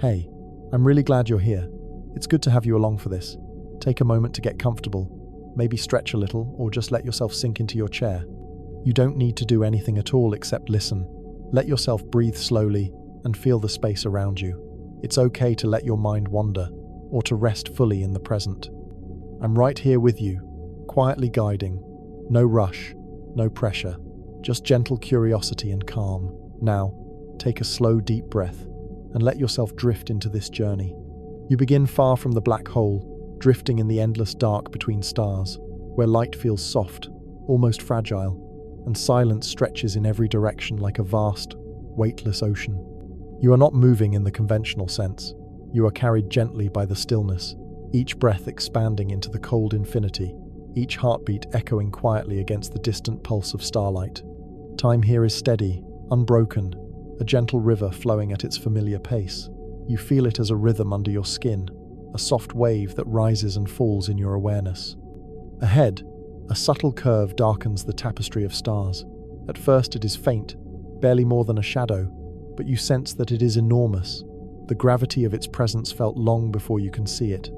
Hey, I'm really glad you're here. It's good to have you along for this. Take a moment to get comfortable, maybe stretch a little, or just let yourself sink into your chair. You don't need to do anything at all except listen. Let yourself breathe slowly and feel the space around you. It's okay to let your mind wander, or to rest fully in the present. I'm right here with you, quietly guiding. No rush, no pressure, just gentle curiosity and calm. Now, take a slow, deep breath and let yourself drift into this journey. You begin far from the black hole, drifting in the endless dark between stars, where light feels soft, almost fragile, and silence stretches in every direction like a vast, weightless ocean. You are not moving in the conventional sense. You are carried gently by the stillness, each breath expanding into the cold infinity, each heartbeat echoing quietly against the distant pulse of starlight. Time here is steady, unbroken, a gentle river flowing at its familiar pace. You feel it as a rhythm under your skin, a soft wave that rises and falls in your awareness. Ahead, a subtle curve darkens the tapestry of stars. At first it is faint, barely more than a shadow, but you sense that it is enormous. The gravity of its presence felt long before you can see it.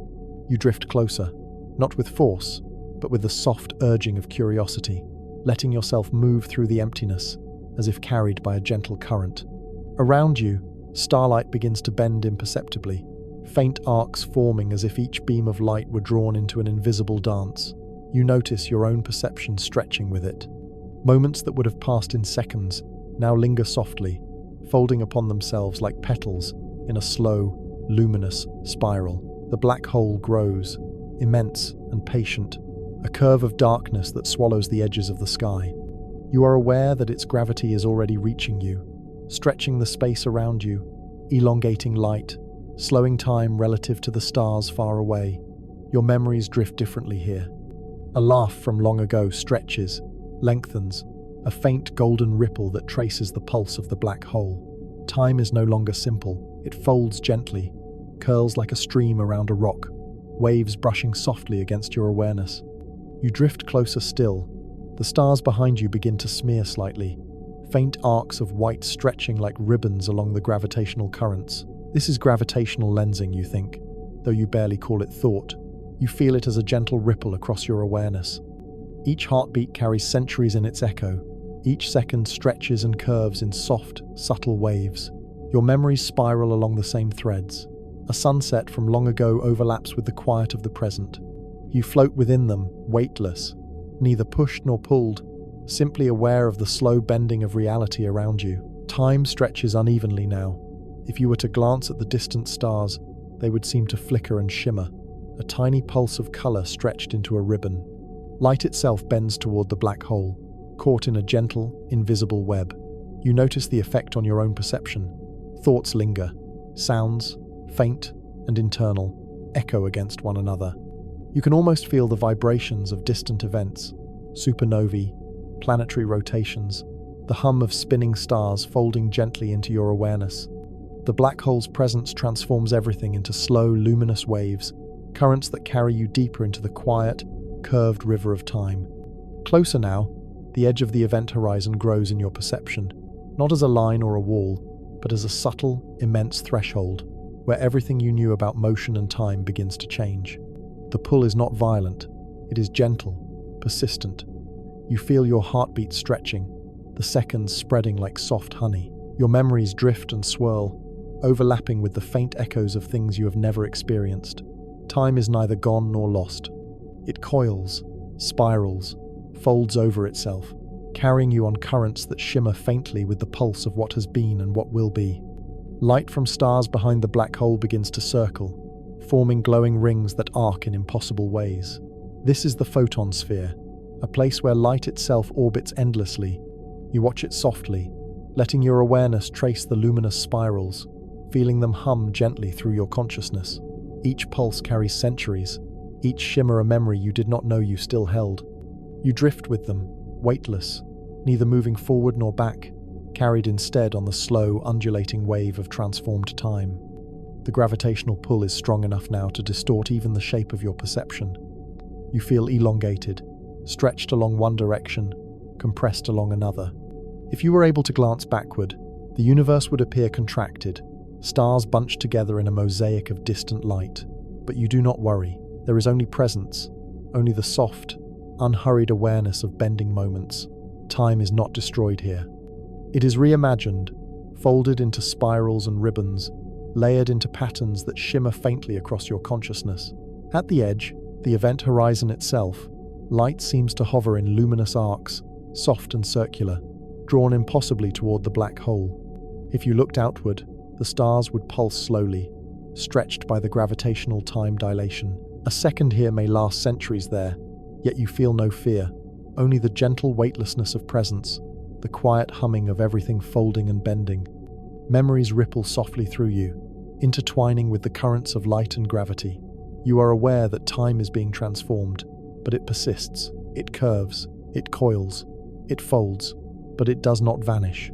You drift closer, not with force, but with the soft urging of curiosity, letting yourself move through the emptiness, as if carried by a gentle current. Around you, starlight begins to bend imperceptibly, faint arcs forming as if each beam of light were drawn into an invisible dance. You notice your own perception stretching with it. Moments that would have passed in seconds now linger softly, folding upon themselves like petals in a slow, luminous spiral. The black hole grows, immense and patient, a curve of darkness that swallows the edges of the sky. You are aware that its gravity is already reaching you, stretching the space around you, elongating light, slowing time relative to the stars far away. Your memories drift differently here. A laugh from long ago stretches, lengthens, a faint golden ripple that traces the pulse of the black hole. Time is no longer simple. It folds gently, curls like a stream around a rock, waves brushing softly against your awareness. You drift closer still. The stars behind you begin to smear slightly, faint arcs of white stretching like ribbons along the gravitational currents. This is gravitational lensing, you think, though you barely call it thought. You feel it as a gentle ripple across your awareness. Each heartbeat carries centuries in its echo. Each second stretches and curves in soft, subtle waves. Your memories spiral along the same threads. A sunset from long ago overlaps with the quiet of the present. You float within them, weightless, neither pushed nor pulled, simply aware of the slow bending of reality around you. Time stretches unevenly now. If you were to glance at the distant stars, they would seem to flicker and shimmer, a tiny pulse of color stretched into a ribbon. Light itself bends toward the black hole, caught in a gentle, invisible web. You notice the effect on your own perception. Thoughts linger. Sounds, faint and internal, echo against one another. You can almost feel the vibrations of distant events, supernovae, planetary rotations, the hum of spinning stars folding gently into your awareness. The black hole's presence transforms everything into slow, luminous waves, currents that carry you deeper into the quiet, curved river of time. Closer now, the edge of the event horizon grows in your perception, not as a line or a wall, but as a subtle, immense threshold, where everything you knew about motion and time begins to change. The pull is not violent, it is gentle, persistent. You feel your heartbeat stretching, the seconds spreading like soft honey. Your memories drift and swirl, overlapping with the faint echoes of things you have never experienced. Time is neither gone nor lost. It coils, spirals, folds over itself, carrying you on currents that shimmer faintly with the pulse of what has been and what will be. Light from stars behind the black hole begins to circle, forming glowing rings that arc in impossible ways. This is the photon sphere, a place where light itself orbits endlessly. You watch it softly, letting your awareness trace the luminous spirals, feeling them hum gently through your consciousness. Each pulse carries centuries, each shimmer a memory you did not know you still held. You drift with them, weightless, neither moving forward nor back, carried instead on the slow, undulating wave of transformed time. The gravitational pull is strong enough now to distort even the shape of your perception. You feel elongated, stretched along one direction, compressed along another. If you were able to glance backward, the universe would appear contracted, Stars bunch together in a mosaic of distant light. But you do not worry. There is only presence, only the soft, unhurried awareness of bending moments. Time is not destroyed here. It is reimagined, folded into spirals and ribbons, layered into patterns that shimmer faintly across your consciousness. At the edge, the event horizon itself, light seems to hover in luminous arcs, soft and circular, drawn impossibly toward the black hole. If you looked outward, the stars would pulse slowly, stretched by the gravitational time dilation. A second here may last centuries there, yet you feel no fear, only the gentle weightlessness of presence, the quiet humming of everything folding and bending. Memories ripple softly through you, intertwining with the currents of light and gravity. You are aware that time is being transformed, but it persists, it curves, it coils, it folds, but it does not vanish.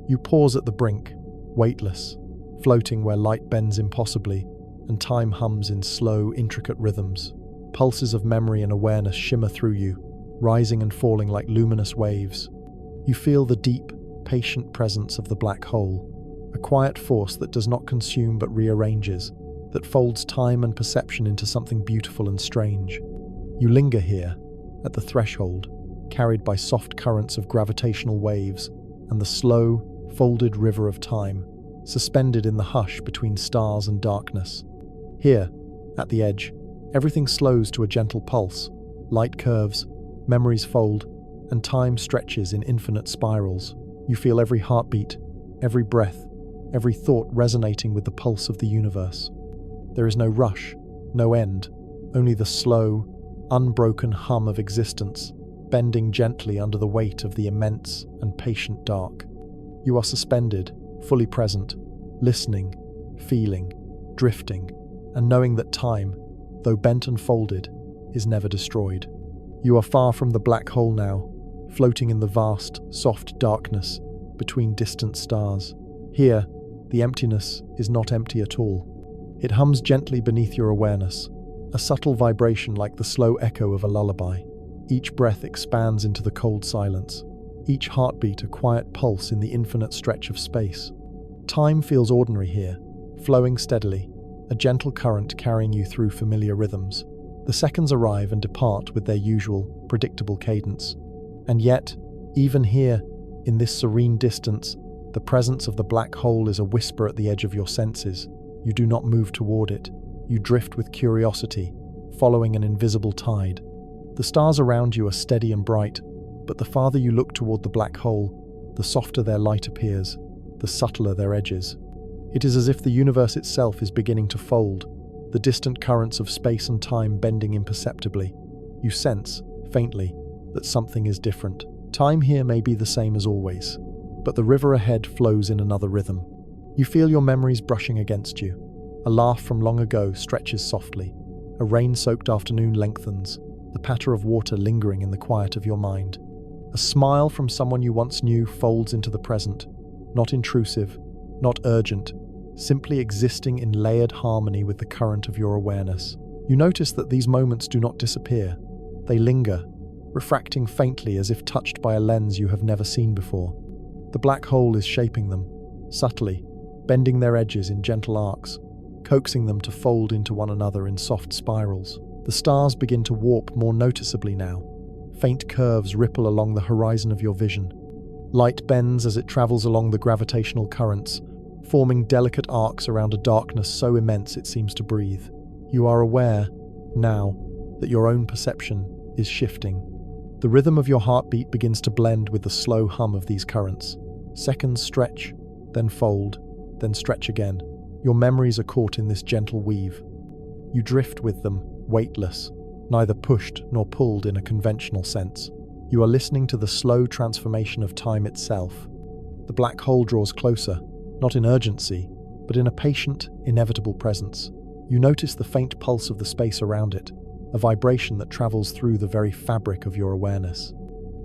You pause at the brink, weightless, floating where light bends impossibly, and time hums in slow, intricate rhythms. Pulses of memory and awareness shimmer through you, rising and falling like luminous waves. You feel the deep, patient presence of the black hole, a quiet force that does not consume but rearranges, that folds time and perception into something beautiful and strange. You linger here, at the threshold, carried by soft currents of gravitational waves and the slow, folded river of time, suspended in the hush between stars and darkness. Here, at the edge, everything slows to a gentle pulse. Light curves, memories fold, and time stretches in infinite spirals. You feel every heartbeat, every breath, every thought resonating with the pulse of the universe. There is no rush, no end, only the slow, unbroken hum of existence, bending gently under the weight of the immense and patient dark. You are suspended, fully present, listening, feeling, drifting, and knowing that time, though bent and folded, is never destroyed. You are far from the black hole now, floating in the vast, soft darkness between distant stars. Here, the emptiness is not empty at all. It hums gently beneath your awareness, a subtle vibration like the slow echo of a lullaby. Each breath expands into the cold silence, each heartbeat a quiet pulse in the infinite stretch of space. Time feels ordinary here, flowing steadily, a gentle current carrying you through familiar rhythms. The seconds arrive and depart with their usual, predictable cadence. And yet, even here, in this serene distance, the presence of the black hole is a whisper at the edge of your senses. You do not move toward it. You drift with curiosity, following an invisible tide. The stars around you are steady and bright, but the farther you look toward the black hole, the softer their light appears, the subtler their edges. It is as if the universe itself is beginning to fold, the distant currents of space and time bending imperceptibly. You sense, faintly, that something is different. Time here may be the same as always, but the river ahead flows in another rhythm. You feel your memories brushing against you. A laugh from long ago stretches softly. A rain-soaked afternoon lengthens, the patter of water lingering in the quiet of your mind. A smile from someone you once knew folds into the present, not intrusive, not urgent, simply existing in layered harmony with the current of your awareness. You notice that these moments do not disappear. They linger, refracting faintly as if touched by a lens you have never seen before. The black hole is shaping them, subtly, bending their edges in gentle arcs, coaxing them to fold into one another in soft spirals. The stars begin to warp more noticeably now. Faint curves ripple along the horizon of your vision. Light bends as it travels along the gravitational currents, forming delicate arcs around a darkness so immense it seems to breathe. You are aware, now, that your own perception is shifting. The rhythm of your heartbeat begins to blend with the slow hum of these currents. Seconds stretch, then fold, then stretch again. Your memories are caught in this gentle weave. You drift with them, weightless, neither pushed nor pulled in a conventional sense. You are listening to the slow transformation of time itself. The black hole draws closer, not in urgency, but in a patient, inevitable presence. You notice the faint pulse of the space around it, a vibration that travels through the very fabric of your awareness.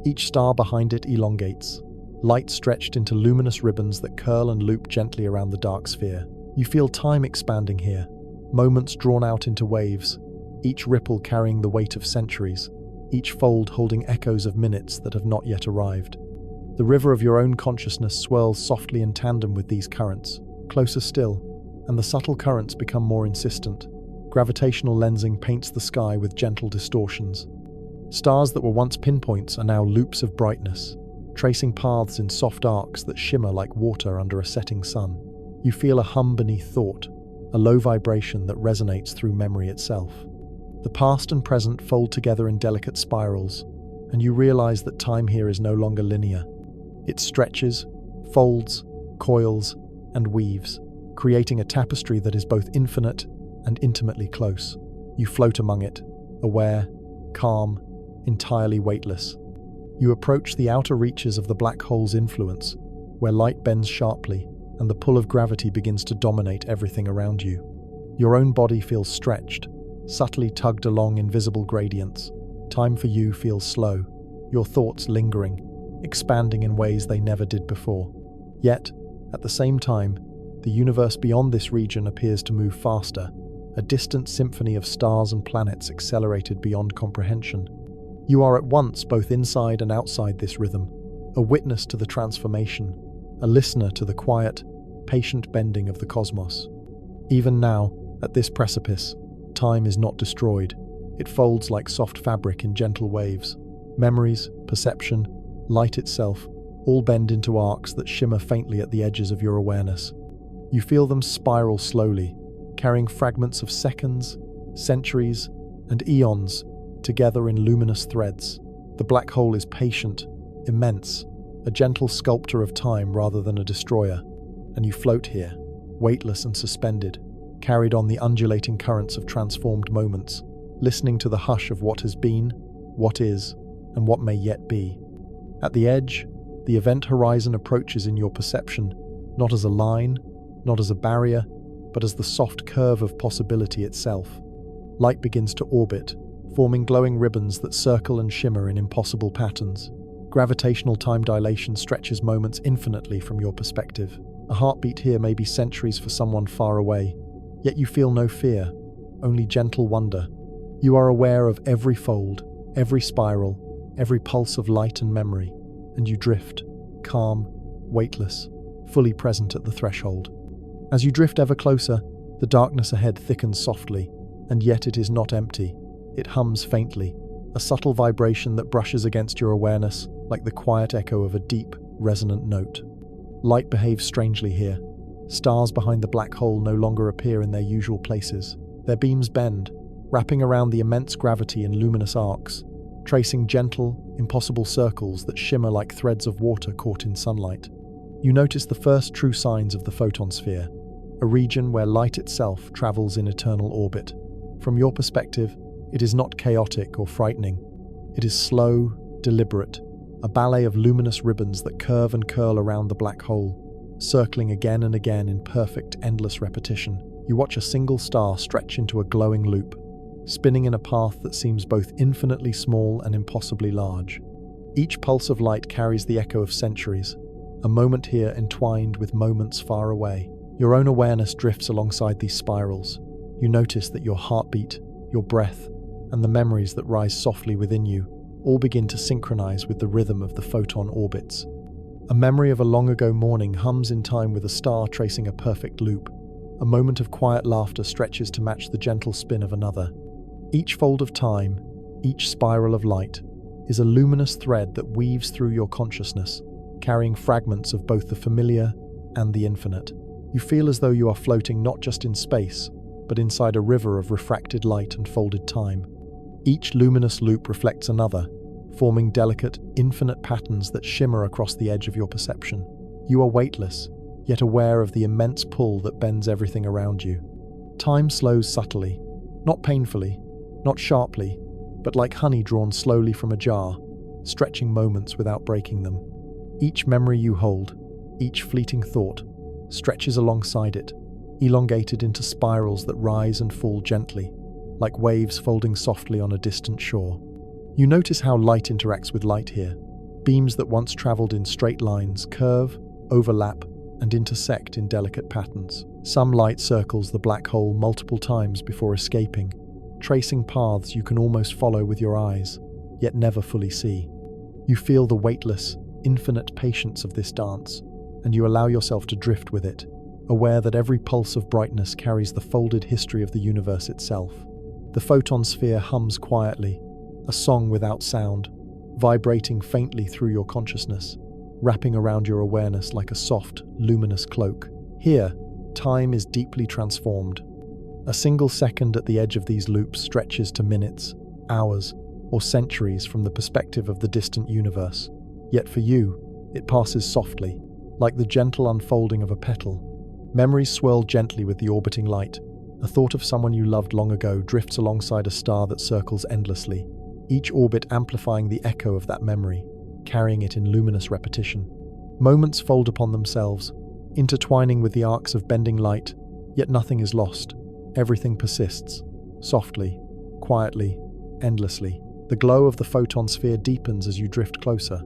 Each star behind it elongates, light stretched into luminous ribbons that curl and loop gently around the dark sphere. You feel time expanding here, moments drawn out into waves, each ripple carrying the weight of centuries, each fold holding echoes of minutes that have not yet arrived. The river of your own consciousness swirls softly in tandem with these currents, closer still, and the subtle currents become more insistent. Gravitational lensing paints the sky with gentle distortions. Stars that were once pinpoints are now loops of brightness, tracing paths in soft arcs that shimmer like water under a setting sun. You feel a hum beneath thought, a low vibration that resonates through memory itself. The past and present fold together in delicate spirals, and you realize that time here is no longer linear. It stretches, folds, coils, and weaves, creating a tapestry that is both infinite and intimately close. You float among it, aware, calm, entirely weightless. You approach the outer reaches of the black hole's influence, where light bends sharply and the pull of gravity begins to dominate everything around you. Your own body feels stretched, subtly tugged along invisible gradients. Time for you feels slow, your thoughts lingering, expanding in ways they never did before. Yet, at the same time, the universe beyond this region appears to move faster, a distant symphony of stars and planets accelerated beyond comprehension. You are at once both inside and outside this rhythm, a witness to the transformation, a listener to the quiet, patient bending of the cosmos. Even now, at this precipice, time is not destroyed. It folds like soft fabric in gentle waves. Memories, perception, light itself, all bend into arcs that shimmer faintly at the edges of your awareness. You feel them spiral slowly, carrying fragments of seconds, centuries, and eons together in luminous threads. The black hole is patient, immense, a gentle sculptor of time rather than a destroyer, and you float here, weightless and suspended, carried on the undulating currents of transformed moments, listening to the hush of what has been, what is, and what may yet be. At the edge, the event horizon approaches in your perception, not as a line, not as a barrier, but as the soft curve of possibility itself. Light begins to orbit, forming glowing ribbons that circle and shimmer in impossible patterns. Gravitational time dilation stretches moments infinitely from your perspective. A heartbeat here may be centuries for someone far away, yet you feel no fear, only gentle wonder. You are aware of every fold, every spiral, every pulse of light and memory, and you drift, calm, weightless, fully present at the threshold. As you drift ever closer, the darkness ahead thickens softly, and yet it is not empty. It hums faintly, a subtle vibration that brushes against your awareness like the quiet echo of a deep, resonant note. Light behaves strangely here. Stars behind the black hole no longer appear in their usual places. Their beams bend, wrapping around the immense gravity in luminous arcs, tracing gentle, impossible circles that shimmer like threads of water caught in sunlight. You notice the first true signs of the photon sphere, a region where light itself travels in eternal orbit. From your perspective, it is not chaotic or frightening. It is slow, deliberate, a ballet of luminous ribbons that curve and curl around the black hole, circling again and again in perfect, endless repetition. You watch a single star stretch into a glowing loop, spinning in a path that seems both infinitely small and impossibly large. Each pulse of light carries the echo of centuries, a moment here entwined with moments far away. Your own awareness drifts alongside these spirals. You notice that your heartbeat, your breath, and the memories that rise softly within you all begin to synchronize with the rhythm of the photon orbits. A memory of a long-ago morning hums in time with a star tracing a perfect loop. A moment of quiet laughter stretches to match the gentle spin of another. Each fold of time, each spiral of light, is a luminous thread that weaves through your consciousness, carrying fragments of both the familiar and the infinite. You feel as though you are floating not just in space, but inside a river of refracted light and folded time. Each luminous loop reflects another, forming delicate, infinite patterns that shimmer across the edge of your perception. You are weightless, yet aware of the immense pull that bends everything around you. Time slows subtly, not painfully, not sharply, but like honey drawn slowly from a jar, stretching moments without breaking them. Each memory you hold, each fleeting thought, stretches alongside it, elongated into spirals that rise and fall gently, like waves folding softly on a distant shore. You notice how light interacts with light here. Beams that once traveled in straight lines curve, overlap, and intersect in delicate patterns. Some light circles the black hole multiple times before escaping, tracing paths you can almost follow with your eyes, yet never fully see. You feel the weightless, infinite patience of this dance, and you allow yourself to drift with it, aware that every pulse of brightness carries the folded history of the universe itself. The photon sphere hums quietly, a song without sound, vibrating faintly through your consciousness, wrapping around your awareness like a soft, luminous cloak. Here, time is deeply transformed. A single second at the edge of these loops stretches to minutes, hours, or centuries from the perspective of the distant universe. Yet for you, it passes softly, like the gentle unfolding of a petal. Memories swirl gently with the orbiting light. A thought of someone you loved long ago drifts alongside a star that circles endlessly, each orbit amplifying the echo of that memory, carrying it in luminous repetition. Moments fold upon themselves, intertwining with the arcs of bending light, yet nothing is lost. Everything persists, softly, quietly, endlessly. The glow of the photon sphere deepens as you drift closer.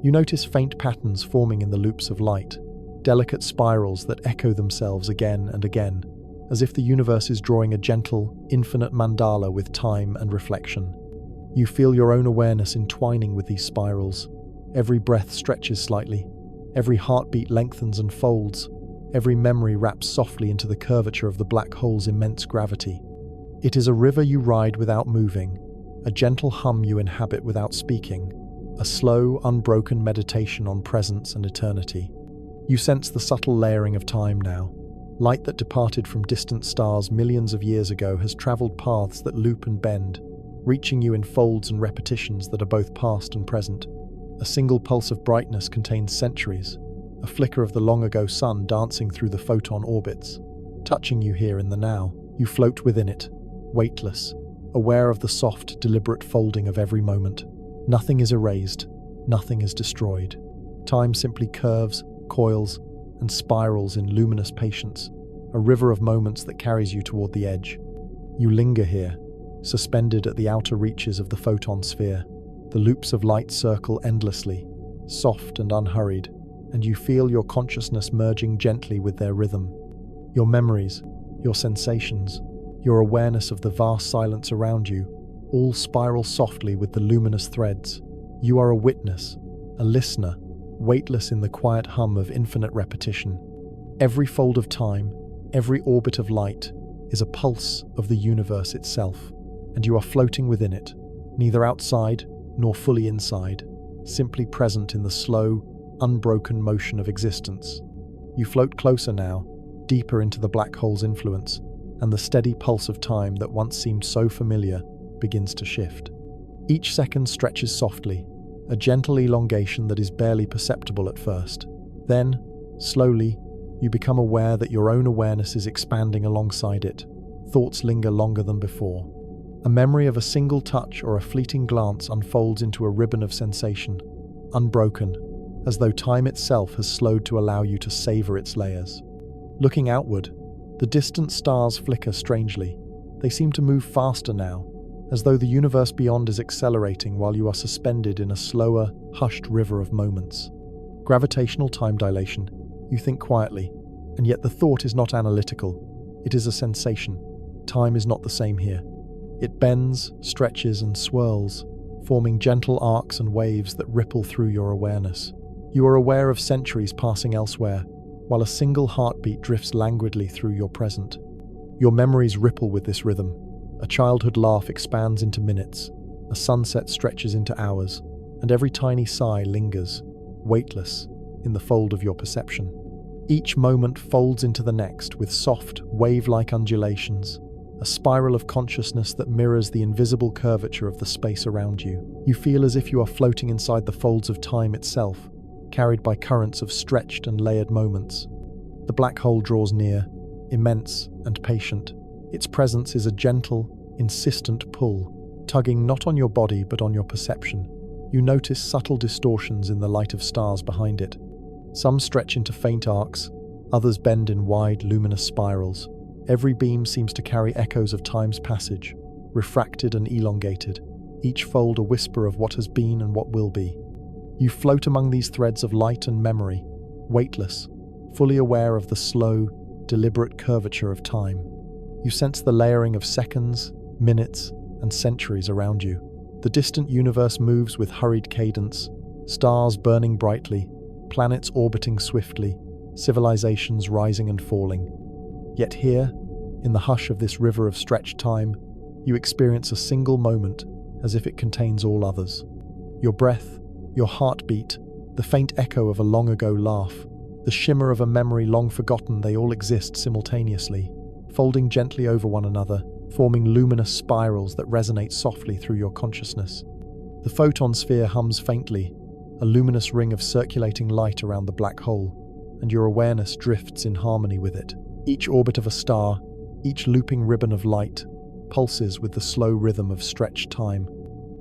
You notice faint patterns forming in the loops of light, delicate spirals that echo themselves again and again, as if the universe is drawing a gentle, infinite mandala with time and reflection. You feel your own awareness entwining with these spirals. Every breath stretches slightly. Every heartbeat lengthens and folds. Every memory wraps softly into the curvature of the black hole's immense gravity. It is a river you ride without moving, a gentle hum you inhabit without speaking, a slow, unbroken meditation on presence and eternity. You sense the subtle layering of time now. Light that departed from distant stars millions of years ago has traveled paths that loop and bend, reaching you in folds and repetitions that are both past and present. A single pulse of brightness contains centuries, a flicker of the long-ago sun dancing through the photon orbits. Touching you here in the now, you float within it, weightless, aware of the soft, deliberate folding of every moment. Nothing is erased, nothing is destroyed. Time simply curves, coils, and spirals in luminous patience, a river of moments that carries you toward the edge. You linger here, suspended at the outer reaches of the photon sphere. The loops of light circle endlessly, soft and unhurried, and you feel your consciousness merging gently with their rhythm. Your memories, your sensations, your awareness of the vast silence around you, all spiral softly with the luminous threads. You are a witness, a listener, weightless in the quiet hum of infinite repetition. Every fold of time, every orbit of light, is a pulse of the universe itself, and you are floating within it, neither outside nor fully inside, simply present in the slow, unbroken motion of existence. You float closer now, deeper into the black hole's influence, and the steady pulse of time that once seemed so familiar begins to shift. Each second stretches softly, a gentle elongation that is barely perceptible at first. Then, slowly, you become aware that your own awareness is expanding alongside it. Thoughts linger longer than before. A memory of a single touch or a fleeting glance unfolds into a ribbon of sensation, unbroken, as though time itself has slowed to allow you to savor its layers. Looking outward, the distant stars flicker strangely. They seem to move faster now, as though the universe beyond is accelerating while you are suspended in a slower, hushed river of moments. Gravitational time dilation. You think quietly, and yet the thought is not analytical. It is a sensation. Time is not the same here. It bends, stretches, and swirls, forming gentle arcs and waves that ripple through your awareness. You are aware of centuries passing elsewhere, while a single heartbeat drifts languidly through your present. Your memories ripple with this rhythm. A childhood laugh expands into minutes, a sunset stretches into hours, and every tiny sigh lingers, weightless, in the fold of your perception. Each moment folds into the next with soft, wave-like undulations, a spiral of consciousness that mirrors the invisible curvature of the space around you. You feel as if you are floating inside the folds of time itself, carried by currents of stretched and layered moments. The black hole draws near, immense and patient. Its presence is a gentle, insistent pull, tugging not on your body but on your perception. You notice subtle distortions in the light of stars behind it. Some stretch into faint arcs, others bend in wide, luminous spirals. Every beam seems to carry echoes of time's passage, refracted and elongated, each fold a whisper of what has been and what will be. You float among these threads of light and memory, weightless, fully aware of the slow, deliberate curvature of time. You sense the layering of seconds, minutes, and centuries around you. The distant universe moves with hurried cadence, stars burning brightly, planets orbiting swiftly, civilizations rising and falling. Yet here, in the hush of this river of stretched time, you experience a single moment as if it contains all others. Your breath, your heartbeat, the faint echo of a long-ago laugh, the shimmer of a memory long forgotten, they all exist simultaneously, folding gently over one another, forming luminous spirals that resonate softly through your consciousness. The photon sphere hums faintly, a luminous ring of circulating light around the black hole, and your awareness drifts in harmony with it. Each orbit of a star, each looping ribbon of light, pulses with the slow rhythm of stretched time.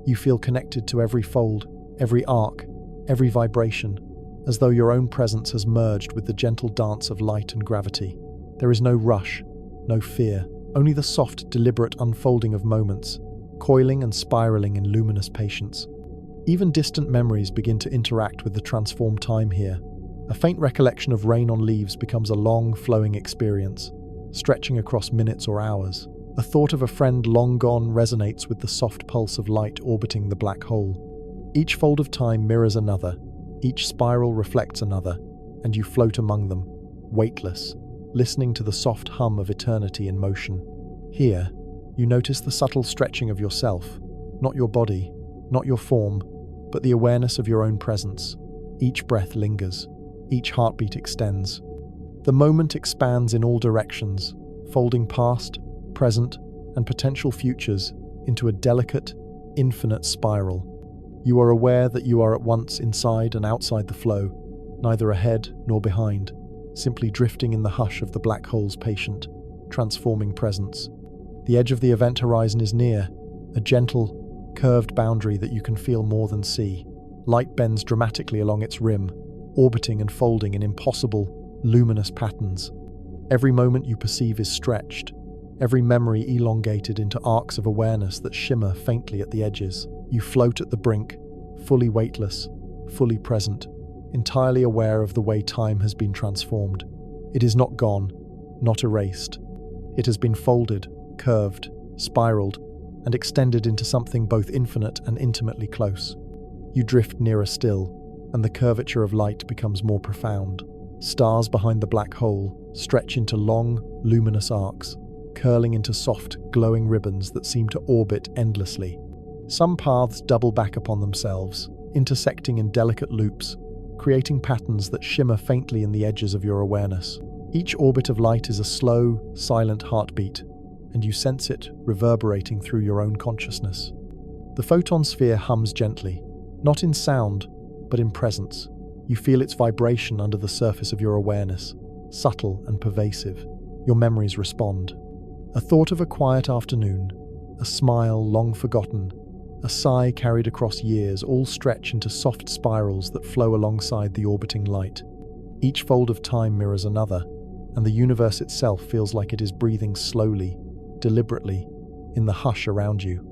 You feel connected to every fold, every arc, every vibration, as though your own presence has merged with the gentle dance of light and gravity. There is no rush, no fear, only the soft, deliberate unfolding of moments, coiling and spiraling in luminous patience. Even distant memories begin to interact with the transformed time here. A faint recollection of rain on leaves becomes a long, flowing experience, stretching across minutes or hours. A thought of a friend long gone resonates with the soft pulse of light orbiting the black hole. Each fold of time mirrors another, each spiral reflects another, and you float among them, weightless, listening to the soft hum of eternity in motion. Here, you notice the subtle stretching of yourself, not your body, not your form, but the awareness of your own presence. Each breath lingers, each heartbeat extends. The moment expands in all directions, folding past, present, and potential futures into a delicate, infinite spiral. You are aware that you are at once inside and outside the flow, neither ahead nor behind, simply drifting in the hush of the black hole's patient, transforming presence. The edge of the event horizon is near, a gentle, curved boundary that you can feel more than see. Light bends dramatically along its rim, orbiting and folding in impossible, luminous patterns. Every moment you perceive is stretched, every memory elongated into arcs of awareness that shimmer faintly at the edges. You float at the brink, fully weightless, fully present, entirely aware of the way time has been transformed. It is not gone, not erased. It has been folded, curved, spiraled, and extended into something both infinite and intimately close. You drift nearer still, and the curvature of light becomes more profound. Stars behind the black hole stretch into long, luminous arcs, curling into soft, glowing ribbons that seem to orbit endlessly. Some paths double back upon themselves, intersecting in delicate loops, creating patterns that shimmer faintly in the edges of your awareness. Each orbit of light is a slow, silent heartbeat, and you sense it reverberating through your own consciousness. The photon sphere hums gently, not in sound, but in presence. You feel its vibration under the surface of your awareness, subtle and pervasive. Your memories respond. A thought of a quiet afternoon, a smile long forgotten, a sigh carried across years all stretch into soft spirals that flow alongside the orbiting light. Each fold of time mirrors another, and the universe itself feels like it is breathing slowly, deliberately, in the hush around you.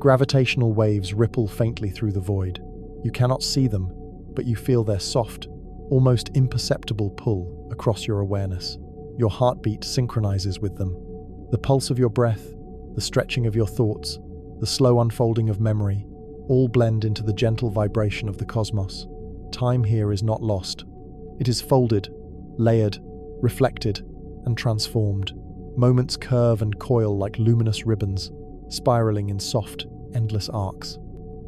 Gravitational waves ripple faintly through the void. You cannot see them, but you feel their soft, almost imperceptible pull across your awareness. Your heartbeat synchronizes with them. The pulse of your breath, the stretching of your thoughts, the slow unfolding of memory, all blend into the gentle vibration of the cosmos. Time here is not lost. It is folded, layered, reflected, and transformed. Moments curve and coil like luminous ribbons, spiraling in soft, endless arcs.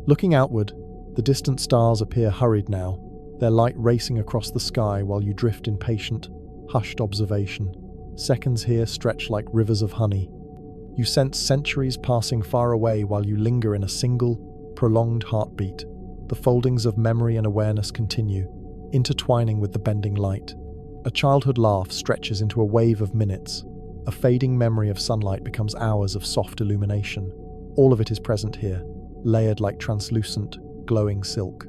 Looking outward, the distant stars appear hurried now, their light racing across the sky while you drift in patient, hushed observation. Seconds here stretch like rivers of honey. You sense centuries passing far away while you linger in a single, prolonged heartbeat. The foldings of memory and awareness continue, intertwining with the bending light. A childhood laugh stretches into a wave of minutes. A fading memory of sunlight becomes hours of soft illumination. All of it is present here, layered like translucent, glowing silk.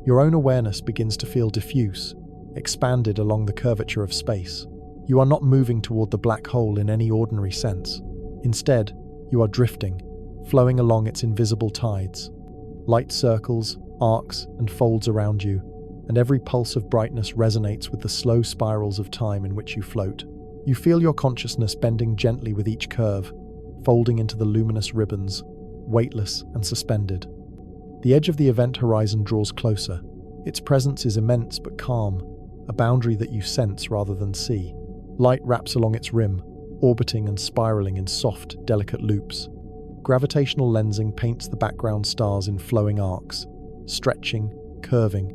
Your own awareness begins to feel diffuse, expanded along the curvature of space. You are not moving toward the black hole in any ordinary sense. Instead, you are drifting, flowing along its invisible tides. Light circles, arcs, and folds around you, and every pulse of brightness resonates with the slow spirals of time in which you float. You feel your consciousness bending gently with each curve, folding into the luminous ribbons, weightless and suspended. The edge of the event horizon draws closer. Its presence is immense but calm, a boundary that you sense rather than see. Light wraps along its rim, orbiting and spiraling in soft, delicate loops. Gravitational lensing paints the background stars in flowing arcs, stretching, curving,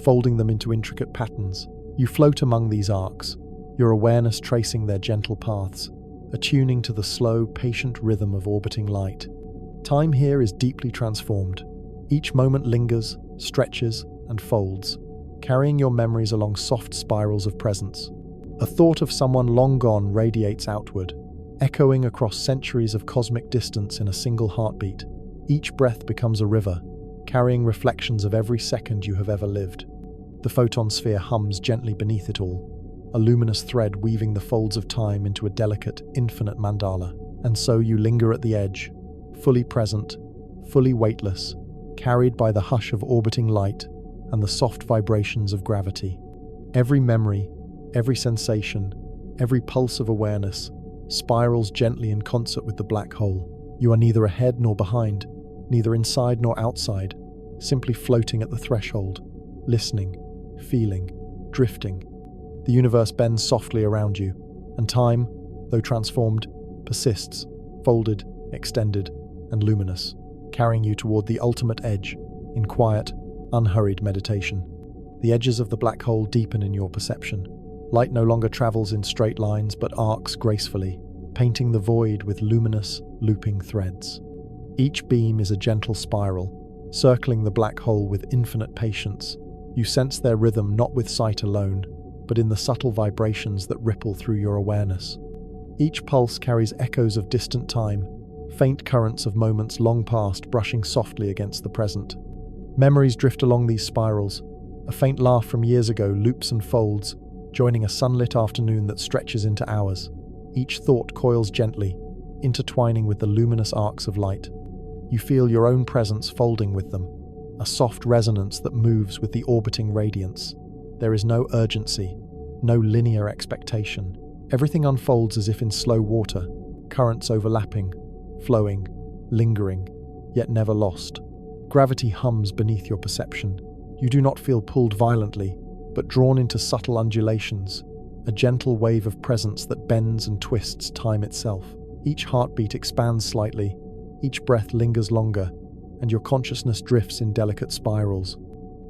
folding them into intricate patterns. You float among these arcs, your awareness tracing their gentle paths, attuning to the slow, patient rhythm of orbiting light. Time here is deeply transformed. Each moment lingers, stretches, and folds, carrying your memories along soft spirals of presence. A thought of someone long gone radiates outward, echoing across centuries of cosmic distance in a single heartbeat. Each breath becomes a river, carrying reflections of every second you have ever lived. The photon sphere hums gently beneath it all, a luminous thread weaving the folds of time into a delicate, infinite mandala. And so you linger at the edge, fully present, fully weightless, carried by the hush of orbiting light and the soft vibrations of gravity. Every memory, every sensation, every pulse of awareness spirals gently in concert with the black hole. You are neither ahead nor behind, neither inside nor outside, simply floating at the threshold, listening, feeling, drifting. The universe bends softly around you, and time, though transformed, persists, folded, extended, and luminous, carrying you toward the ultimate edge in quiet, unhurried meditation. The edges of the black hole deepen in your perception. Light no longer travels in straight lines but arcs gracefully, painting the void with luminous, looping threads. Each beam is a gentle spiral, circling the black hole with infinite patience. You sense their rhythm not with sight alone, but in the subtle vibrations that ripple through your awareness. Each pulse carries echoes of distant time, faint currents of moments long past brushing softly against the present. Memories drift along these spirals. A faint laugh from years ago loops and folds, joining a sunlit afternoon that stretches into hours. Each thought coils gently, intertwining with the luminous arcs of light. You feel your own presence folding with them, a soft resonance that moves with the orbiting radiance. There is no urgency, no linear expectation. Everything unfolds as if in slow water, currents overlapping, flowing, lingering, yet never lost. Gravity hums beneath your perception. You do not feel pulled violently, but drawn into subtle undulations, a gentle wave of presence that bends and twists time itself. Each heartbeat expands slightly, each breath lingers longer, and your consciousness drifts in delicate spirals.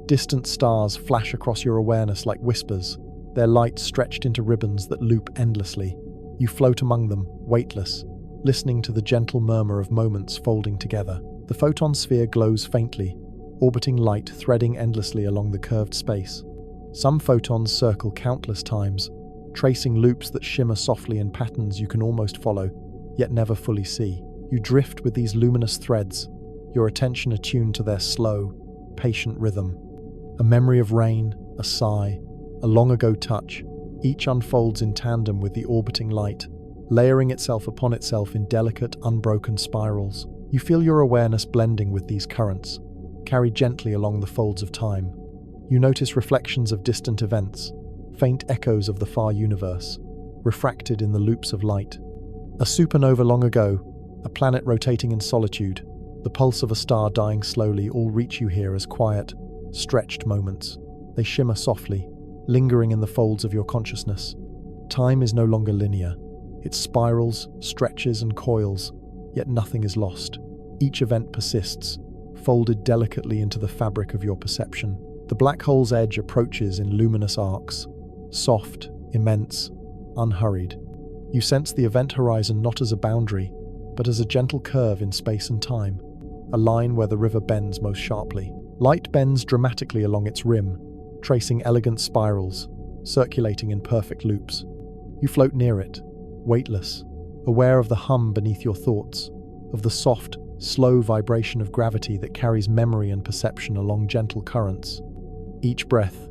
Distant stars flash across your awareness like whispers, their light stretched into ribbons that loop endlessly. You float among them, weightless, listening to the gentle murmur of moments folding together. The photon sphere glows faintly, orbiting light threading endlessly along the curved space. Some photons circle countless times, tracing loops that shimmer softly in patterns you can almost follow, yet never fully see. You drift with these luminous threads, your attention attuned to their slow, patient rhythm. A memory of rain, a sigh, a long-ago touch, each unfolds in tandem with the orbiting light, layering itself upon itself in delicate, unbroken spirals. You feel your awareness blending with these currents, carried gently along the folds of time. You notice reflections of distant events, faint echoes of the far universe, refracted in the loops of light. A supernova long ago, a planet rotating in solitude, the pulse of a star dying slowly all reach you here as quiet, stretched moments. They shimmer softly, lingering in the folds of your consciousness. Time is no longer linear. It spirals, stretches, and coils, yet nothing is lost. Each event persists, folded delicately into the fabric of your perception. The black hole's edge approaches in luminous arcs, soft, immense, unhurried. You sense the event horizon not as a boundary, but as a gentle curve in space and time, a line where the river bends most sharply. Light bends dramatically along its rim, tracing elegant spirals, circulating in perfect loops. You float near it, weightless, aware of the hum beneath your thoughts, of the soft, slow vibration of gravity that carries memory and perception along gentle currents. Each breath,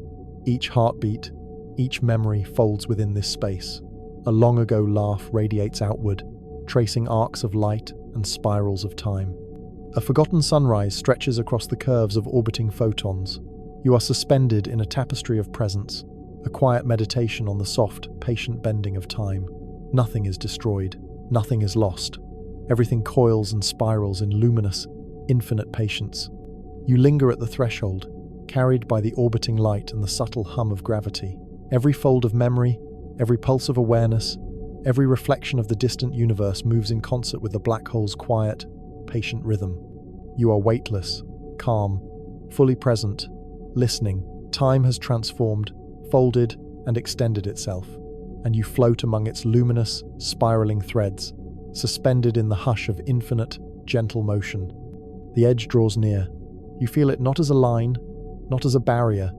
each heartbeat, each memory folds within this space. A long-ago laugh radiates outward, tracing arcs of light and spirals of time. A forgotten sunrise stretches across the curves of orbiting photons. You are suspended in a tapestry of presence, a quiet meditation on the soft, patient bending of time. Nothing is destroyed, nothing is lost. Everything coils and spirals in luminous, infinite patience. You linger at the threshold, carried by the orbiting light and the subtle hum of gravity. Every fold of memory, every pulse of awareness, every reflection of the distant universe moves in concert with the black hole's quiet, patient rhythm. You are weightless, calm, fully present, listening. Time has transformed, folded, and extended itself, and you float among its luminous, spiraling threads, suspended in the hush of infinite, gentle motion. The edge draws near. You feel it not as a line, not as a barrier,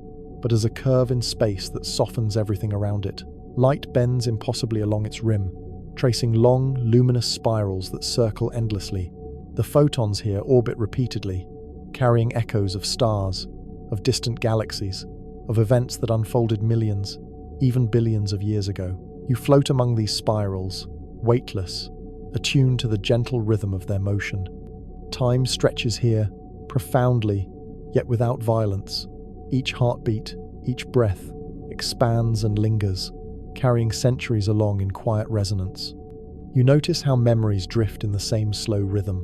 but as a curve in space that softens everything around it. Light bends impossibly along its rim, tracing long, luminous spirals that circle endlessly. The photons here orbit repeatedly, carrying echoes of stars, of distant galaxies, of events that unfolded millions, even billions of years ago. You float among these spirals, weightless, attuned to the gentle rhythm of their motion. Time stretches here, profoundly, yet without violence. Each heartbeat, each breath, expands and lingers, carrying centuries along in quiet resonance. You notice how memories drift in the same slow rhythm.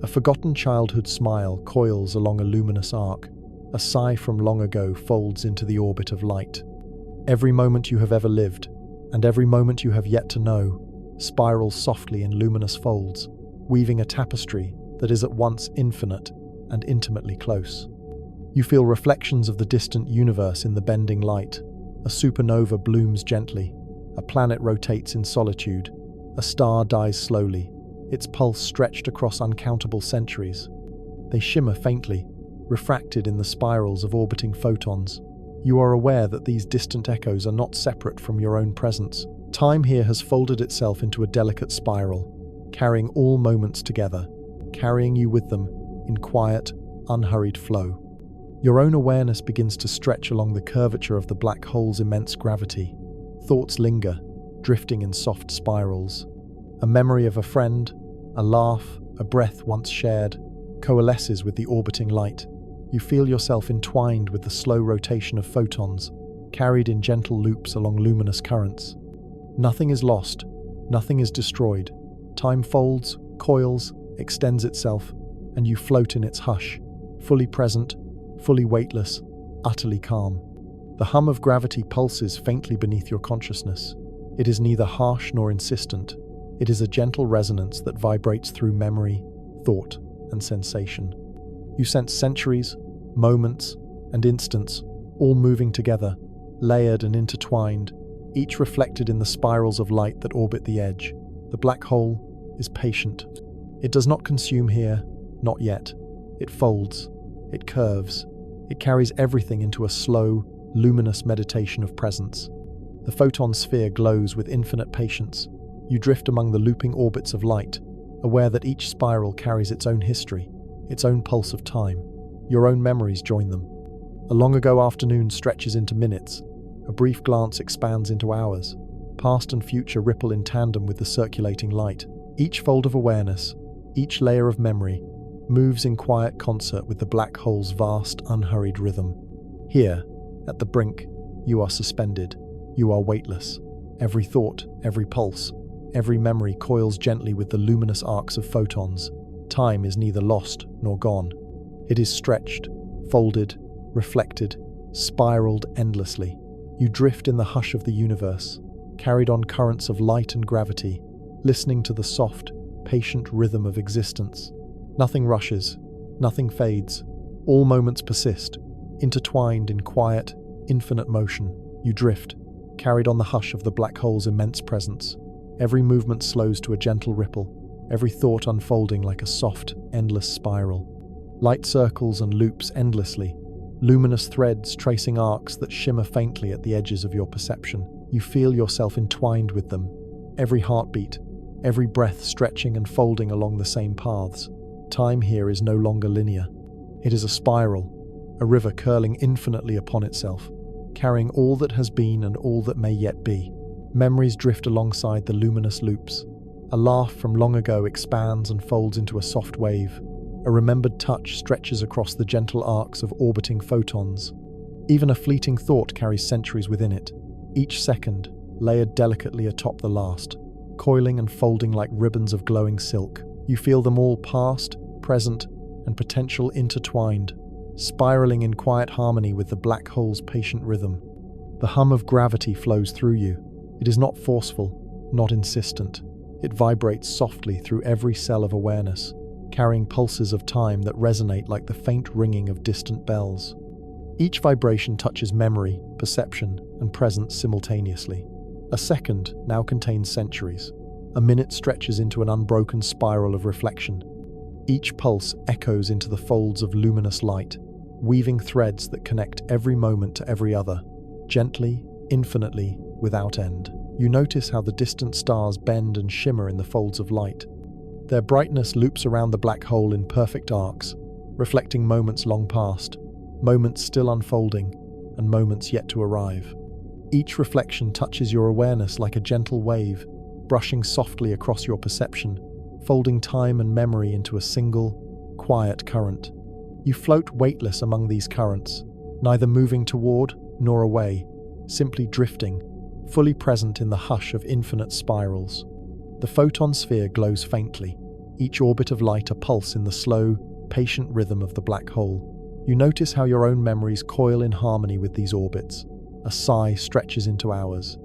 A forgotten childhood smile coils along a luminous arc. A sigh from long ago folds into the orbit of light. Every moment you have ever lived, and every moment you have yet to know, spirals softly in luminous folds, weaving a tapestry that is at once infinite and intimately close. You feel reflections of the distant universe in the bending light. A supernova blooms gently. A planet rotates in solitude. A star dies slowly, its pulse stretched across uncountable centuries. They shimmer faintly, refracted in the spirals of orbiting photons. You are aware that these distant echoes are not separate from your own presence. Time here has folded itself into a delicate spiral, carrying all moments together, carrying you with them in quiet, unhurried flow. Your own awareness begins to stretch along the curvature of the black hole's immense gravity. Thoughts linger, drifting in soft spirals. A memory of a friend, a laugh, a breath once shared, coalesces with the orbiting light. You feel yourself entwined with the slow rotation of photons, carried in gentle loops along luminous currents. Nothing is lost, nothing is destroyed. Time folds, coils, extends itself, and you float in its hush, fully present, fully weightless, utterly calm. The hum of gravity pulses faintly beneath your consciousness. It is neither harsh nor insistent. It is a gentle resonance that vibrates through memory, thought, and sensation. You sense centuries, moments, and instants, all moving together, layered and intertwined, each reflected in the spirals of light that orbit the edge. The black hole is patient. It does not consume here, not yet. It folds, it curves, it carries everything into a slow, luminous meditation of presence. The photon sphere glows with infinite patience. You drift among the looping orbits of light, aware that each spiral carries its own history, its own pulse of time. Your own memories join them. A long ago afternoon stretches into minutes. A brief glance expands into hours. Past and future ripple in tandem with the circulating light. Each fold of awareness, each layer of memory, moves in quiet concert with the black hole's vast, unhurried rhythm. Here, at the brink, you are suspended. You are weightless. Every thought, every pulse, every memory coils gently with the luminous arcs of photons. Time is neither lost nor gone. It is stretched, folded, reflected, spiraled endlessly. You drift in the hush of the universe, carried on currents of light and gravity, listening to the soft, patient rhythm of existence. Nothing rushes, nothing fades. All moments persist, intertwined in quiet, infinite motion. You drift, carried on the hush of the black hole's immense presence. Every movement slows to a gentle ripple, every thought unfolding like a soft, endless spiral. Light circles and loops endlessly, luminous threads tracing arcs that shimmer faintly at the edges of your perception. You feel yourself entwined with them, every heartbeat, every breath stretching and folding along the same paths. Time here is no longer linear. It is a spiral, a river curling infinitely upon itself, carrying all that has been and all that may yet be. Memories drift alongside the luminous loops. A laugh from long ago expands and folds into a soft wave. A remembered touch stretches across the gentle arcs of orbiting photons. Even a fleeting thought carries centuries within it, each second layered delicately atop the last, coiling and folding like ribbons of glowing silk. You feel them all past, present, and potential intertwined, spiraling in quiet harmony with the black hole's patient rhythm. The hum of gravity flows through you. It is not forceful, not insistent. It vibrates softly through every cell of awareness, carrying pulses of time that resonate like the faint ringing of distant bells. Each vibration touches memory, perception, and presence simultaneously. A second now contains centuries. A minute stretches into an unbroken spiral of reflection. Each pulse echoes into the folds of luminous light, weaving threads that connect every moment to every other, gently, infinitely, without end. You notice how the distant stars bend and shimmer in the folds of light. Their brightness loops around the black hole in perfect arcs, reflecting moments long past, moments still unfolding, and moments yet to arrive. Each reflection touches your awareness like a gentle wave, brushing softly across your perception, folding time and memory into a single, quiet current. You float weightless among these currents, neither moving toward nor away, simply drifting, fully present in the hush of infinite spirals. The photon sphere glows faintly, each orbit of light a pulse in the slow, patient rhythm of the black hole. You notice how your own memories coil in harmony with these orbits. A sigh stretches into hours.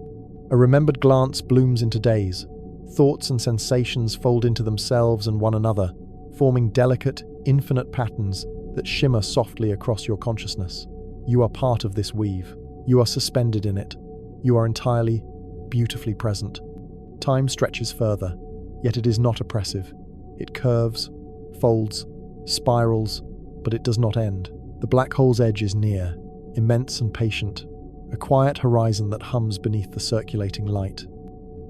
A remembered glance blooms into days. Thoughts and sensations fold into themselves and one another, forming delicate, infinite patterns that shimmer softly across your consciousness. You are part of this weave. You are suspended in it. You are entirely, beautifully present. Time stretches further, yet it is not oppressive. It curves, folds, spirals, but it does not end. The black hole's edge is near, immense and patient, a quiet horizon that hums beneath the circulating light.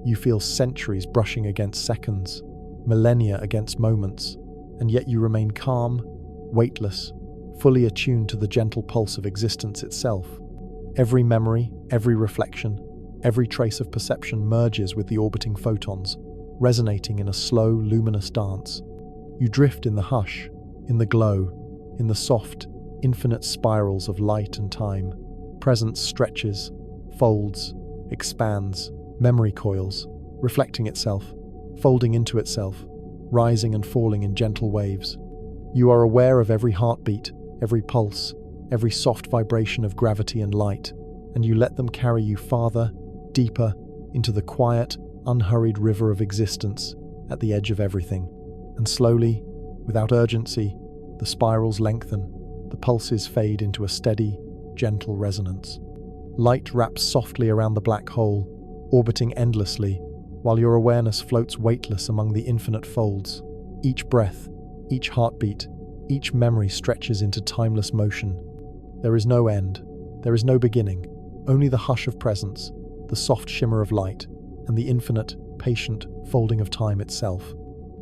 You feel centuries brushing against seconds, millennia against moments, and yet you remain calm, weightless, fully attuned to the gentle pulse of existence itself. Every memory, every reflection, every trace of perception merges with the orbiting photons, resonating in a slow, luminous dance. You drift in the hush, in the glow, in the soft, infinite spirals of light and time. Presence stretches, folds, expands, memory coils, reflecting itself, folding into itself, rising and falling in gentle waves. You are aware of every heartbeat, every pulse, every soft vibration of gravity and light, and you let them carry you farther, deeper, into the quiet, unhurried river of existence at the edge of everything. And slowly, without urgency, the spirals lengthen, the pulses fade into a steady, gentle resonance. Light wraps softly around the black hole, orbiting endlessly, while your awareness floats weightless among the infinite folds. Each breath, each heartbeat, each memory stretches into timeless motion. There is no end, there is no beginning, only the hush of presence, the soft shimmer of light, and the infinite, patient folding of time itself.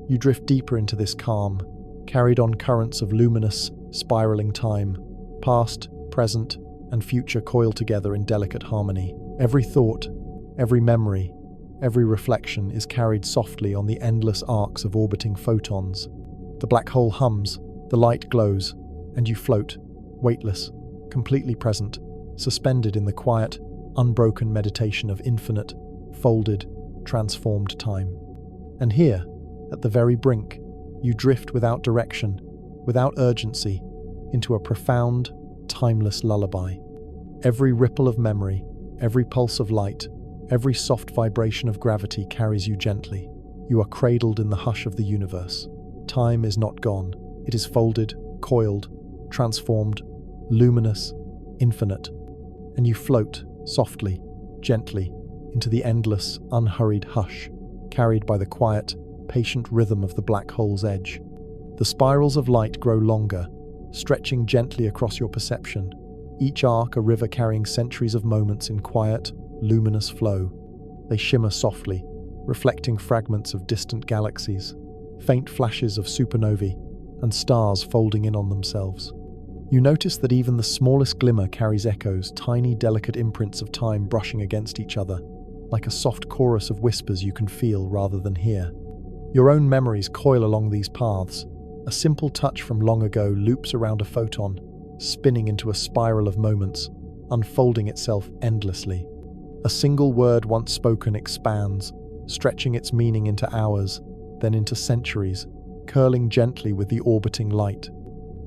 You drift deeper into this calm, carried on currents of luminous, spiraling time. Past, present, and future coil together in delicate harmony. Every thought, every memory, every reflection is carried softly on the endless arcs of orbiting photons. The black hole hums, the light glows, and you float, weightless, completely present, suspended in the quiet, unbroken meditation of infinite, folded, transformed time. And here, at the very brink, you drift without direction, without urgency, into a profound, timeless lullaby. Every ripple of memory, every pulse of light, every soft vibration of gravity carries you gently. You are cradled in the hush of the universe. Time is not gone. It is folded, coiled, transformed, luminous, infinite. And you float, softly, gently, into the endless, unhurried hush, carried by the quiet, patient rhythm of the black hole's edge. The spirals of light grow longer, stretching gently across your perception, each arc a river carrying centuries of moments in quiet, luminous flow. They shimmer softly, reflecting fragments of distant galaxies, faint flashes of supernovae, and stars folding in on themselves. You notice that even the smallest glimmer carries echoes, tiny, delicate imprints of time brushing against each other, like a soft chorus of whispers you can feel rather than hear. Your own memories coil along these paths. A simple touch from long ago loops around a photon, spinning into a spiral of moments, unfolding itself endlessly. A single word once spoken expands, stretching its meaning into hours, then into centuries, curling gently with the orbiting light.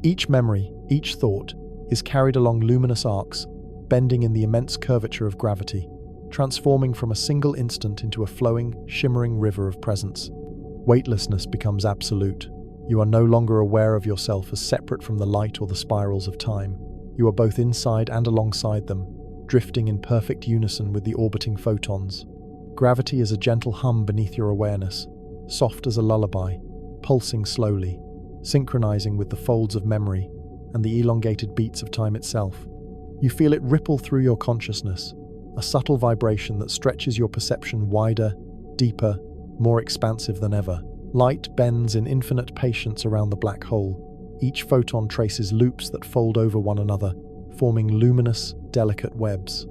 Each memory, each thought, is carried along luminous arcs, bending in the immense curvature of gravity, transforming from a single instant into a flowing, shimmering river of presence. Weightlessness becomes absolute. You are no longer aware of yourself as separate from the light or the spirals of time. You are both inside and alongside them, drifting in perfect unison with the orbiting photons. Gravity is a gentle hum beneath your awareness, soft as a lullaby, pulsing slowly, synchronizing with the folds of memory and the elongated beats of time itself. You feel it ripple through your consciousness, a subtle vibration that stretches your perception wider, deeper, more expansive than ever. Light bends in infinite patience around the black hole. Each photon traces loops that fold over one another, forming luminous, delicate webs.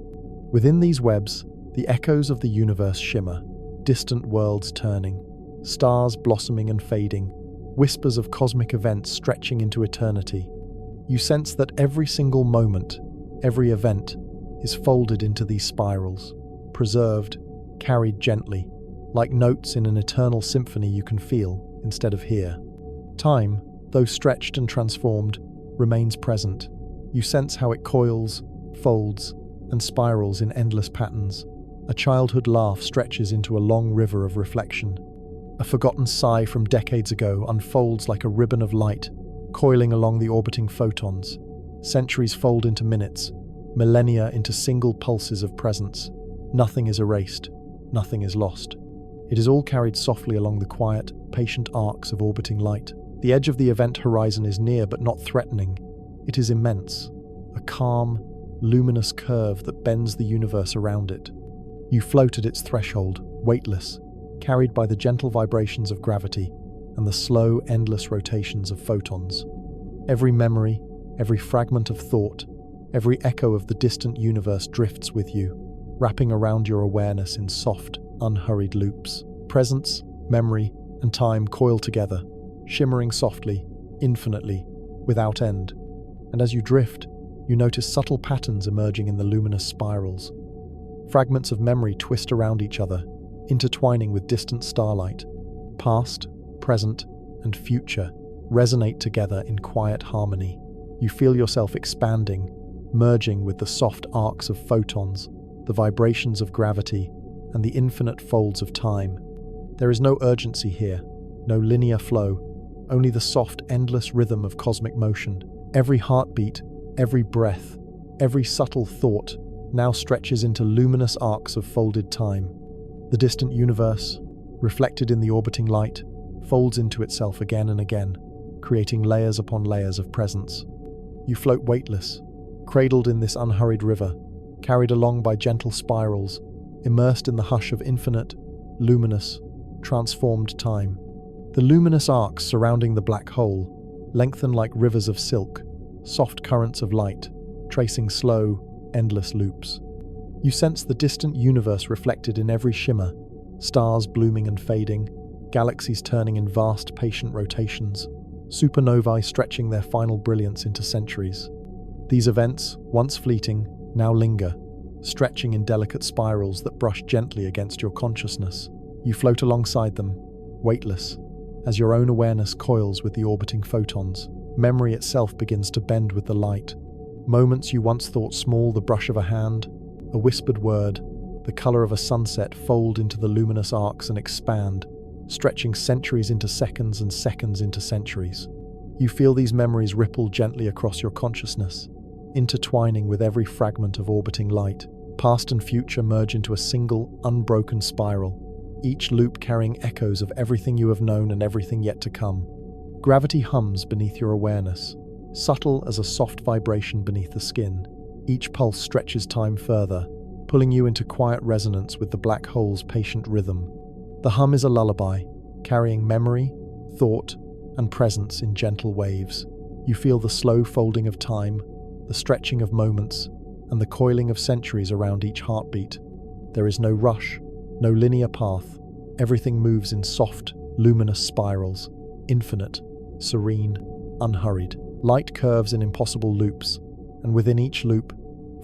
Within these webs, the echoes of the universe shimmer, distant worlds turning, stars blossoming and fading, whispers of cosmic events stretching into eternity. You sense that every single moment, every event, is folded into these spirals, preserved, carried gently, like notes in an eternal symphony you can feel instead of hear. Time, though stretched and transformed, remains present. You sense how it coils, folds, and spirals in endless patterns. A childhood laugh stretches into a long river of reflection. A forgotten sigh from decades ago unfolds like a ribbon of light, coiling along the orbiting photons. Centuries fold into minutes, millennia into single pulses of presence. Nothing is erased, nothing is lost. It is all carried softly along the quiet, patient arcs of orbiting light. The edge of the event horizon is near but not threatening. It is immense, a calm, luminous curve that bends the universe around it. You float at its threshold, weightless, carried by the gentle vibrations of gravity and the slow, endless rotations of photons. Every memory, every fragment of thought, every echo of the distant universe drifts with you, wrapping around your awareness in soft, unhurried loops. Presence, memory, and time coil together, shimmering softly, infinitely, without end. And as you drift, you notice subtle patterns emerging in the luminous spirals. Fragments of memory twist around each other, intertwining with distant starlight. Past, present, and future resonate together in quiet harmony. You feel yourself expanding, merging with the soft arcs of photons, the vibrations of gravity, and the infinite folds of time. There is no urgency here, no linear flow, only the soft, endless rhythm of cosmic motion. Every heartbeat, every breath, every subtle thought now stretches into luminous arcs of folded time. The distant universe, reflected in the orbiting light, folds into itself again and again, creating layers upon layers of presence. You float weightless, cradled in this unhurried river, carried along by gentle spirals, immersed in the hush of infinite, luminous, transformed time. The luminous arcs surrounding the black hole lengthen like rivers of silk, soft currents of light, tracing slow, endless loops. You sense the distant universe reflected in every shimmer, stars blooming and fading, galaxies turning in vast, patient rotations, supernovae stretching their final brilliance into centuries. These events, once fleeting, now linger, stretching in delicate spirals that brush gently against your consciousness. You float alongside them, weightless, as your own awareness coils with the orbiting photons. Memory itself begins to bend with the light. Moments you once thought small, the brush of a hand, a whispered word, the color of a sunset, fold into the luminous arcs and expand, stretching centuries into seconds and seconds into centuries. You feel these memories ripple gently across your consciousness, intertwining with every fragment of orbiting light. Past and future merge into a single, unbroken spiral, each loop carrying echoes of everything you have known and everything yet to come. Gravity hums beneath your awareness, subtle as a soft vibration beneath the skin. Each pulse stretches time further, pulling you into quiet resonance with the black hole's patient rhythm. The hum is a lullaby, carrying memory, thought, and presence in gentle waves. You feel the slow folding of time, the stretching of moments, and the coiling of centuries around each heartbeat. There is no rush, no linear path. Everything moves in soft, luminous spirals, infinite, serene, unhurried. Light curves in impossible loops, and within each loop,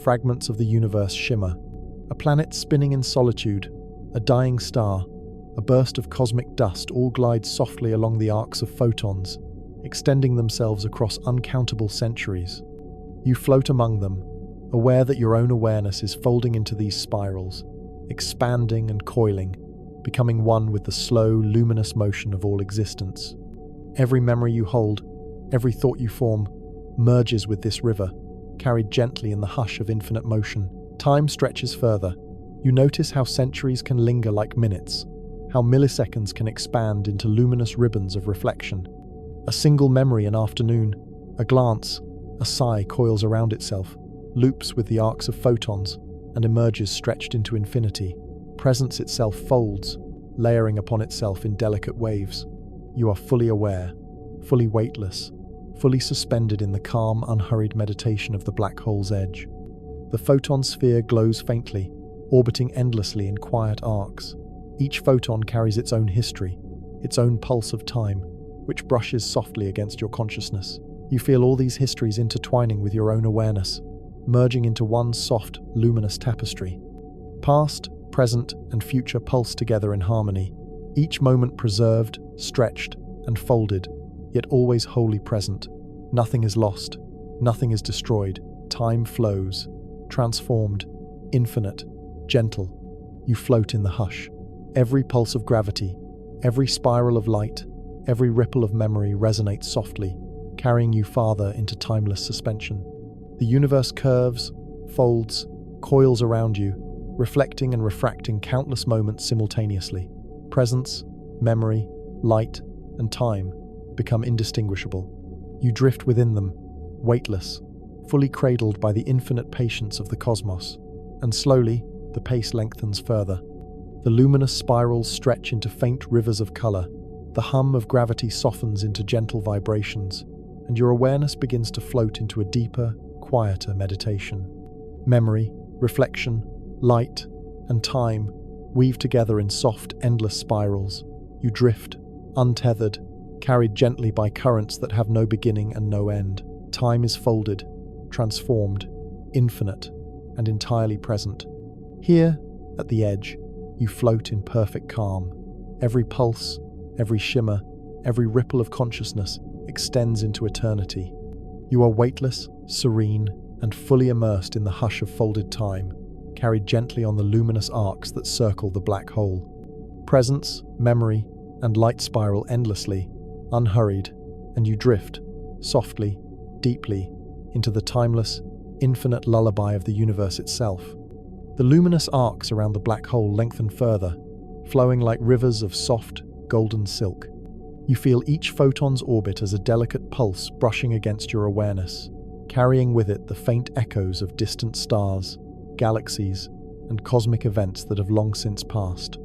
fragments of the universe shimmer. A planet spinning in solitude, a dying star, a burst of cosmic dust all glide softly along the arcs of photons, extending themselves across uncountable centuries. You float among them, aware that your own awareness is folding into these spirals, expanding and coiling, becoming one with the slow, luminous motion of all existence. Every memory you hold, every thought you form, merges with this river, carried gently in the hush of infinite motion. Time stretches further. You notice how centuries can linger like minutes, how milliseconds can expand into luminous ribbons of reflection. A single memory an afternoon, a glance, a sigh coils around itself, loops with the arcs of photons, and emerges stretched into infinity. Presence itself folds, layering upon itself in delicate waves. You are fully aware, fully weightless, fully suspended in the calm, unhurried meditation of the black hole's edge. The photon sphere glows faintly, orbiting endlessly in quiet arcs. Each photon carries its own history, its own pulse of time, which brushes softly against your consciousness. You feel all these histories intertwining with your own awareness, merging into one soft, luminous tapestry. Past, present, and future pulse together in harmony, each moment preserved, stretched, and folded, yet always wholly present. Nothing is lost, nothing is destroyed. Time flows, transformed, infinite, gentle. You float in the hush. Every pulse of gravity, every spiral of light, every ripple of memory resonates softly, carrying you farther into timeless suspension. The universe curves, folds, coils around you, reflecting and refracting countless moments simultaneously. Presence, memory, light, and time become indistinguishable. You drift within them, weightless, fully cradled by the infinite patience of the cosmos, and slowly, the pace lengthens further. The luminous spirals stretch into faint rivers of color, the hum of gravity softens into gentle vibrations, and your awareness begins to float into a deeper, quieter meditation. Memory, reflection, light, and time weave together in soft, endless spirals. You drift, untethered, carried gently by currents that have no beginning and no end. Time is folded, transformed, infinite, and entirely present. Here, at the edge, you float in perfect calm. Every pulse, every shimmer, every ripple of consciousness extends into eternity. You are weightless, serene, and fully immersed in the hush of folded time, carried gently on the luminous arcs that circle the black hole. Presence, memory, and light spiral endlessly, unhurried, and you drift, softly, deeply, into the timeless, infinite lullaby of the universe itself. The luminous arcs around the black hole lengthen further, flowing like rivers of soft, golden silk. You feel each photon's orbit as a delicate pulse brushing against your awareness, carrying with it the faint echoes of distant stars, galaxies, and cosmic events that have long since passed.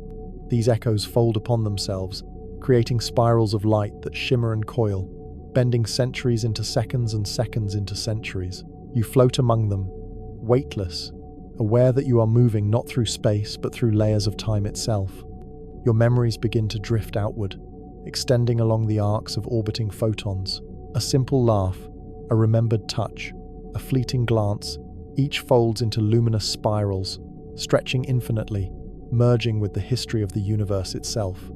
These echoes fold upon themselves, creating spirals of light that shimmer and coil, bending centuries into seconds and seconds into centuries. You float among them, weightless, aware that you are moving not through space but through layers of time itself. Your memories begin to drift outward, extending along the arcs of orbiting photons. A simple laugh, a remembered touch, a fleeting glance, each folds into luminous spirals, stretching infinitely, merging with the history of the universe itself.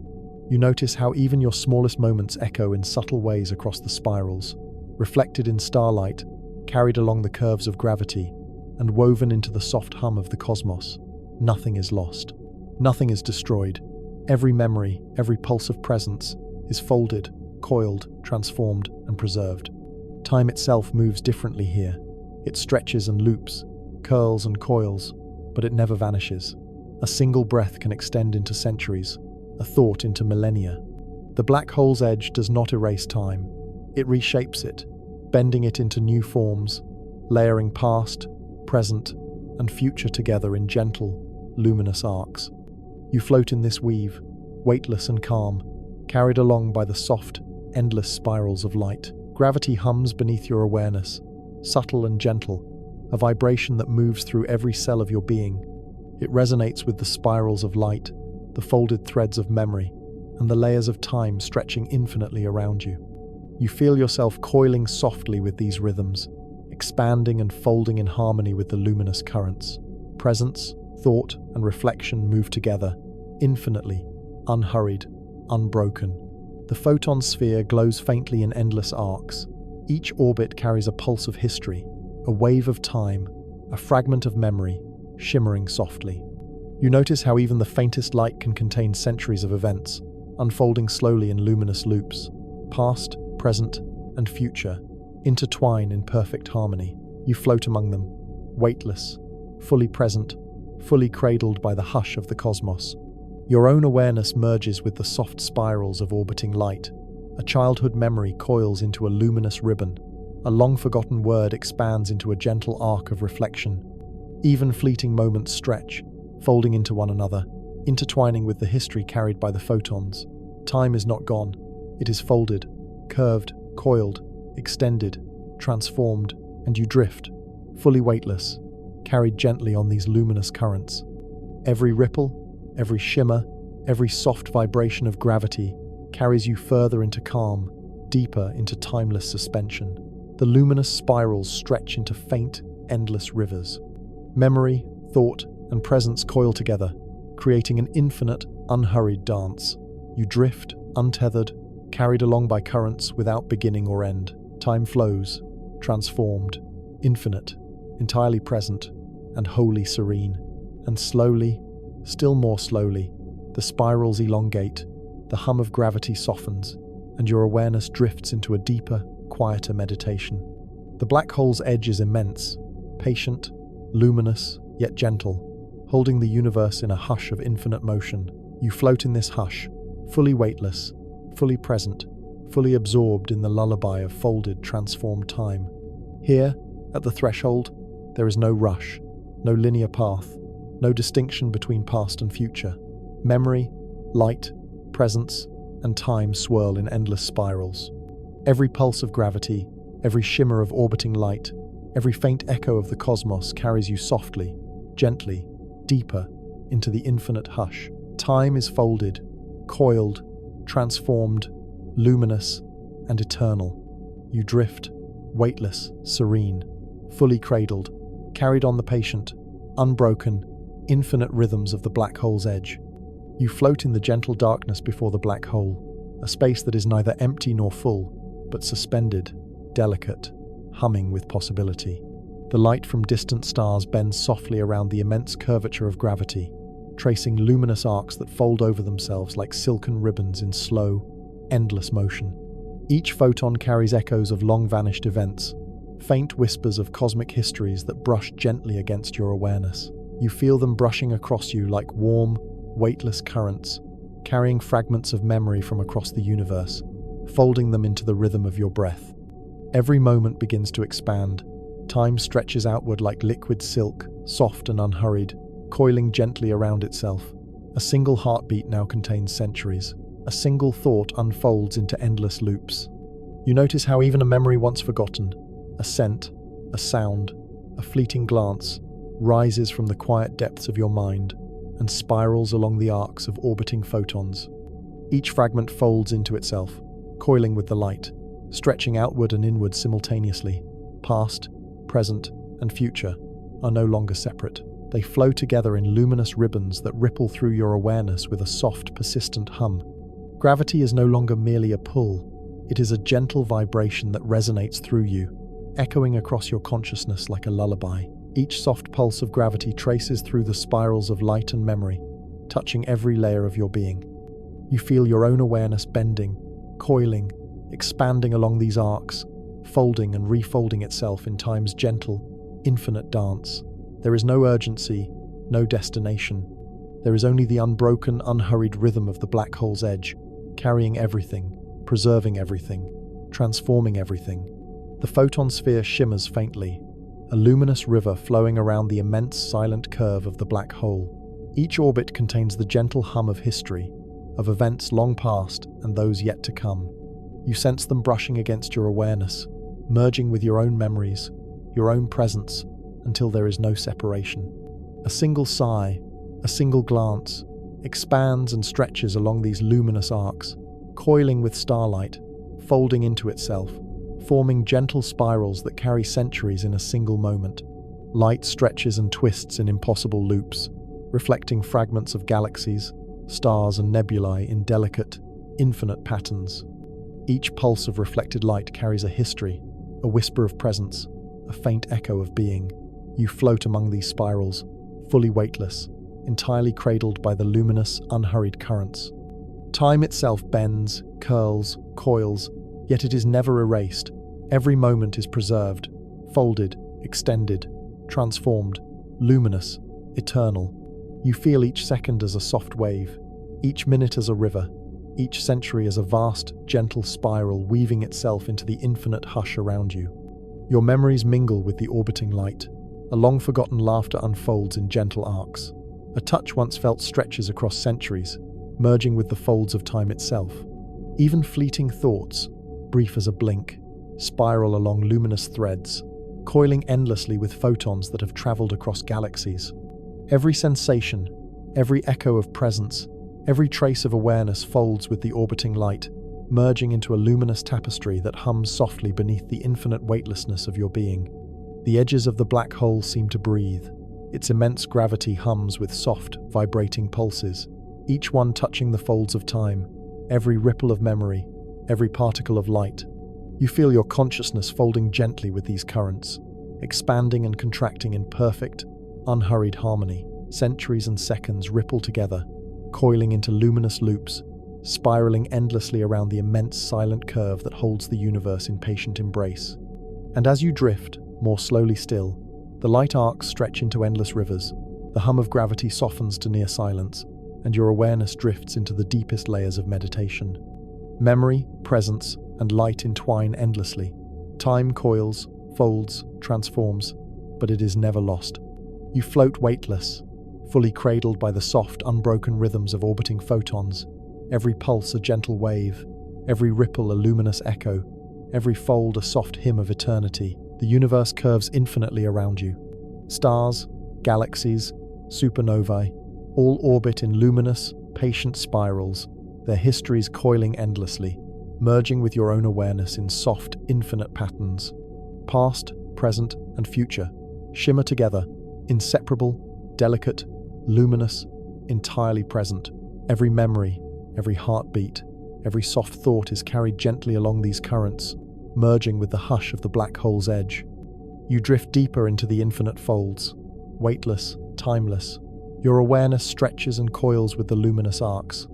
You notice how even your smallest moments echo in subtle ways across the spirals, reflected in starlight, carried along the curves of gravity, and woven into the soft hum of the cosmos. Nothing is lost. Nothing is destroyed. Every memory, every pulse of presence, is folded, coiled, transformed, and preserved. Time itself moves differently here. It stretches and loops, curls and coils, but it never vanishes. A single breath can extend into centuries, a thought into millennia. The black hole's edge does not erase time. It reshapes it, bending it into new forms, layering past, present, and future together in gentle, luminous arcs. You float in this weave, weightless and calm, carried along by the soft, endless spirals of light. Gravity hums beneath your awareness, subtle and gentle, a vibration that moves through every cell of your being. It resonates with the spirals of light, the folded threads of memory, and the layers of time stretching infinitely around you. You feel yourself coiling softly with these rhythms, expanding and folding in harmony with the luminous currents. Presence, thought, and reflection move together, infinitely, unhurried, unbroken. The photon sphere glows faintly in endless arcs. Each orbit carries a pulse of history, a wave of time, a fragment of memory, shimmering softly. You notice how even the faintest light can contain centuries of events, unfolding slowly in luminous loops. Past, present, and future intertwine in perfect harmony. You float among them, weightless, fully present, fully cradled by the hush of the cosmos. Your own awareness merges with the soft spirals of orbiting light. A childhood memory coils into a luminous ribbon. A long-forgotten word expands into a gentle arc of reflection. Even fleeting moments stretch, folding into one another, intertwining with the history carried by the photons. Time is not gone. It is folded, curved, coiled, extended, transformed, and you drift, fully weightless, carried gently on these luminous currents. Every ripple, every shimmer, every soft vibration of gravity carries you further into calm, deeper into timeless suspension. The luminous spirals stretch into faint, endless rivers. Memory, thought, and presence coil together, creating an infinite, unhurried dance. You drift, untethered, carried along by currents without beginning or end. Time flows, transformed, infinite, entirely present, and wholly serene. And slowly, still more slowly, the spirals elongate, the hum of gravity softens, and your awareness drifts into a deeper, quieter meditation. The black hole's edge is immense, patient, luminous, yet gentle, holding the universe in a hush of infinite motion. You float in this hush, fully weightless, fully present, fully absorbed in the lullaby of folded, transformed time. Here, at the threshold, there is no rush, no linear path, no distinction between past and future. Memory, light, presence, and time swirl in endless spirals. Every pulse of gravity, every shimmer of orbiting light, every faint echo of the cosmos carries you softly, gently, deeper into the infinite hush. Time is folded, coiled, transformed, luminous, and eternal. You drift, weightless, serene, fully cradled, carried on the patient, unbroken, infinite rhythms of the black hole's edge. You float in the gentle darkness before the black hole, a space that is neither empty nor full, but suspended, delicate, humming with possibility. The light from distant stars bends softly around the immense curvature of gravity, tracing luminous arcs that fold over themselves like silken ribbons in slow, endless motion. Each photon carries echoes of long-vanished events, faint whispers of cosmic histories that brush gently against your awareness. You feel them brushing across you like warm, weightless currents, carrying fragments of memory from across the universe, folding them into the rhythm of your breath. Every moment begins to expand. Time stretches outward like liquid silk, soft and unhurried, coiling gently around itself. A single heartbeat now contains centuries. A single thought unfolds into endless loops. You notice how even a memory once forgotten, a scent, a sound, a fleeting glance, rises from the quiet depths of your mind and spirals along the arcs of orbiting photons. Each fragment folds into itself, coiling with the light, stretching outward and inward simultaneously. Past, present, and future are no longer separate. They flow together in luminous ribbons that ripple through your awareness with a soft, persistent hum. Gravity is no longer merely a pull. It is a gentle vibration that resonates through you, echoing across your consciousness like a lullaby. Each soft pulse of gravity traces through the spirals of light and memory, touching every layer of your being. You feel your own awareness bending, coiling, expanding along these arcs, folding and refolding itself in time's gentle, infinite dance. There is no urgency, no destination. There is only the unbroken, unhurried rhythm of the black hole's edge, carrying everything, preserving everything, transforming everything. The photon sphere shimmers faintly, a luminous river flowing around the immense silent curve of the black hole. Each orbit contains the gentle hum of history, of events long past and those yet to come. You sense them brushing against your awareness, merging with your own memories, your own presence, until there is no separation. A single sigh, a single glance, expands and stretches along these luminous arcs, coiling with starlight, folding into itself, forming gentle spirals that carry centuries in a single moment. Light stretches and twists in impossible loops, reflecting fragments of galaxies, stars and nebulae in delicate, infinite patterns. Each pulse of reflected light carries a history, a whisper of presence, a faint echo of being. You float among these spirals, fully weightless, entirely cradled by the luminous, unhurried currents. Time itself bends, curls, coils, yet it is never erased. Every moment is preserved, folded, extended, transformed, luminous, eternal. You feel each second as a soft wave, each minute as a river, each century as a vast, gentle spiral weaving itself into the infinite hush around you. Your memories mingle with the orbiting light. A long-forgotten laughter unfolds in gentle arcs. A touch once felt stretches across centuries, merging with the folds of time itself. Even fleeting thoughts, brief as a blink, spiral along luminous threads, coiling endlessly with photons that have traveled across galaxies. Every sensation, every echo of presence, every trace of awareness folds with the orbiting light, merging into a luminous tapestry that hums softly beneath the infinite weightlessness of your being. The edges of the black hole seem to breathe. Its immense gravity hums with soft, vibrating pulses, each one touching the folds of time, every ripple of memory, every particle of light. You feel your consciousness folding gently with these currents, expanding and contracting in perfect, unhurried harmony. Centuries and seconds ripple together, coiling into luminous loops, spiraling endlessly around the immense silent curve that holds the universe in patient embrace. And as you drift, more slowly still, the light arcs stretch into endless rivers, the hum of gravity softens to near silence, and your awareness drifts into the deepest layers of meditation. Memory, presence, and light entwine endlessly. Time coils, folds, transforms, but it is never lost. You float weightless, fully cradled by the soft, unbroken rhythms of orbiting photons, every pulse a gentle wave, every ripple a luminous echo, every fold a soft hymn of eternity. The universe curves infinitely around you. Stars, galaxies, supernovae, all orbit in luminous, patient spirals, their histories coiling endlessly, merging with your own awareness in soft, infinite patterns. Past, present, and future shimmer together, inseparable, delicate, luminous, entirely present. Every memory, every heartbeat, every soft thought is carried gently along these currents, merging with the hush of the black hole's edge. You drift deeper into the infinite folds, weightless, timeless. Your awareness stretches and coils with the luminous arcs.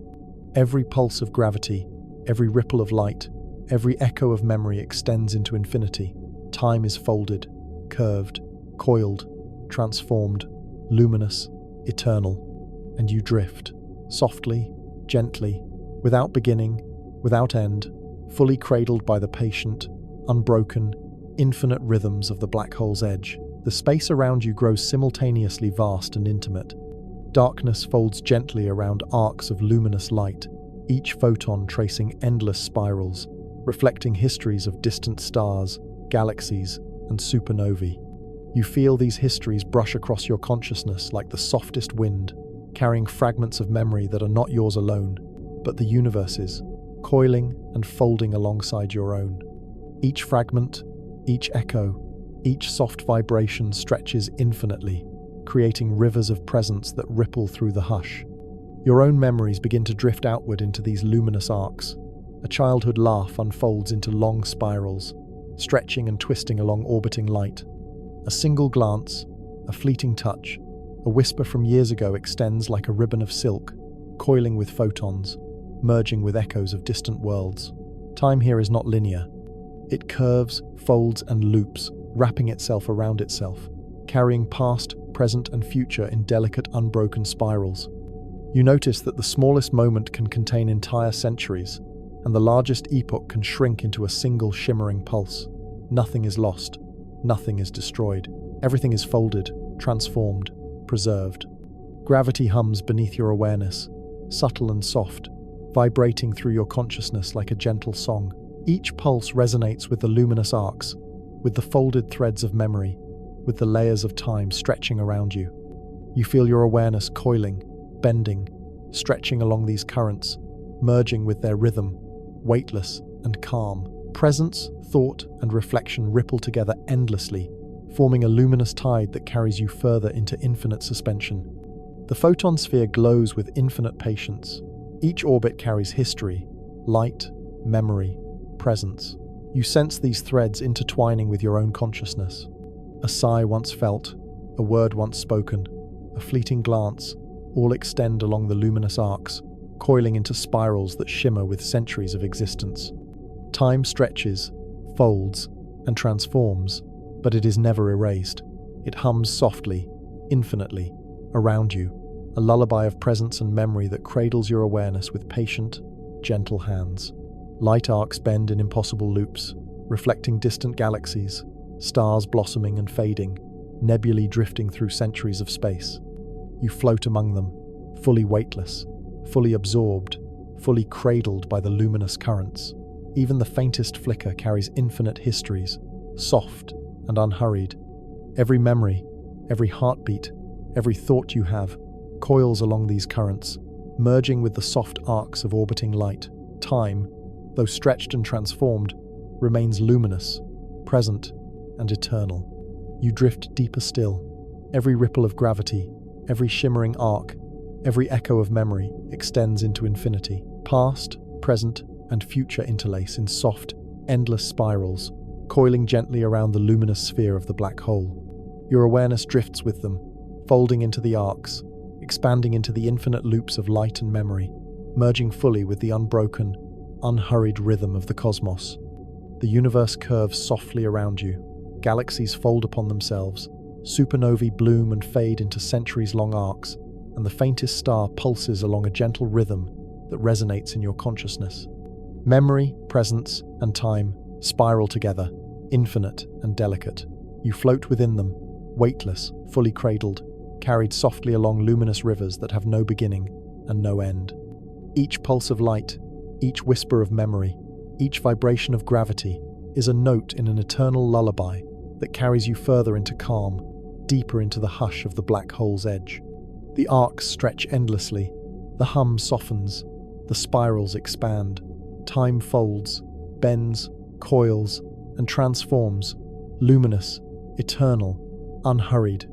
Every pulse of gravity, every ripple of light, every echo of memory extends into infinity. Time is folded, curved, coiled, transformed, luminous, eternal. And you drift, softly, gently, without beginning, without end, fully cradled by the patient, unbroken, infinite rhythms of the black hole's edge. The space around you grows simultaneously vast and intimate. Darkness folds gently around arcs of luminous light, each photon tracing endless spirals, reflecting histories of distant stars, galaxies, and supernovae. You feel these histories brush across your consciousness like the softest wind, carrying fragments of memory that are not yours alone, but the universe's, coiling and folding alongside your own. Each fragment, each echo, each soft vibration stretches infinitely, creating rivers of presence that ripple through the hush. Your own memories begin to drift outward into these luminous arcs. A childhood laugh unfolds into long spirals, stretching and twisting along orbiting light. A single glance, a fleeting touch, a whisper from years ago extends like a ribbon of silk, coiling with photons, merging with echoes of distant worlds. Time here is not linear. It curves, folds, and loops, wrapping itself around itself, carrying past, present, and future in delicate, unbroken spirals. You notice that the smallest moment can contain entire centuries, and the largest epoch can shrink into a single shimmering pulse. Nothing is lost. Nothing is destroyed. Everything is folded, transformed, preserved. Gravity hums beneath your awareness, subtle and soft, vibrating through your consciousness like a gentle song. Each pulse resonates with the luminous arcs, with the folded threads of memory, with the layers of time stretching around you. You feel your awareness coiling, bending, stretching along these currents, merging with their rhythm, weightless and calm. Presence, thought, and reflection ripple together endlessly, forming a luminous tide that carries you further into infinite suspension. The photon sphere glows with infinite patience. Each orbit carries history, light, memory, presence. You sense these threads intertwining with your own consciousness. A sigh once felt, a word once spoken, a fleeting glance, all extend along the luminous arcs, coiling into spirals that shimmer with centuries of existence. Time stretches, folds, and transforms, but it is never erased. It hums softly, infinitely, around you, a lullaby of presence and memory that cradles your awareness with patient, gentle hands. Light arcs bend in impossible loops, reflecting distant galaxies, stars blossoming and fading, nebulae drifting through centuries of space. You float among them, fully weightless, fully absorbed, fully cradled by the luminous currents. Even the faintest flicker carries infinite histories, soft and unhurried. Every memory, every heartbeat, every thought you have, coils along these currents, merging with the soft arcs of orbiting light. Time, though stretched and transformed, remains luminous, present, and eternal. You drift deeper still. Every ripple of gravity, every shimmering arc, every echo of memory extends into infinity. Past, present, and future interlace in soft, endless spirals, coiling gently around the luminous sphere of the black hole. Your awareness drifts with them, folding into the arcs, expanding into the infinite loops of light and memory, merging fully with the unbroken, unhurried rhythm of the cosmos. The universe curves softly around you. Galaxies fold upon themselves, supernovae bloom and fade into centuries-long arcs, and the faintest star pulses along a gentle rhythm that resonates in your consciousness. Memory, presence, and time spiral together, infinite and delicate. You float within them, weightless, fully cradled, carried softly along luminous rivers that have no beginning and no end. Each pulse of light, each whisper of memory, each vibration of gravity is a note in an eternal lullaby that carries you further into calm, deeper into the hush of the black hole's edge. The arcs stretch endlessly, the hum softens, the spirals expand, time folds, bends, coils, and transforms, luminous, eternal, unhurried.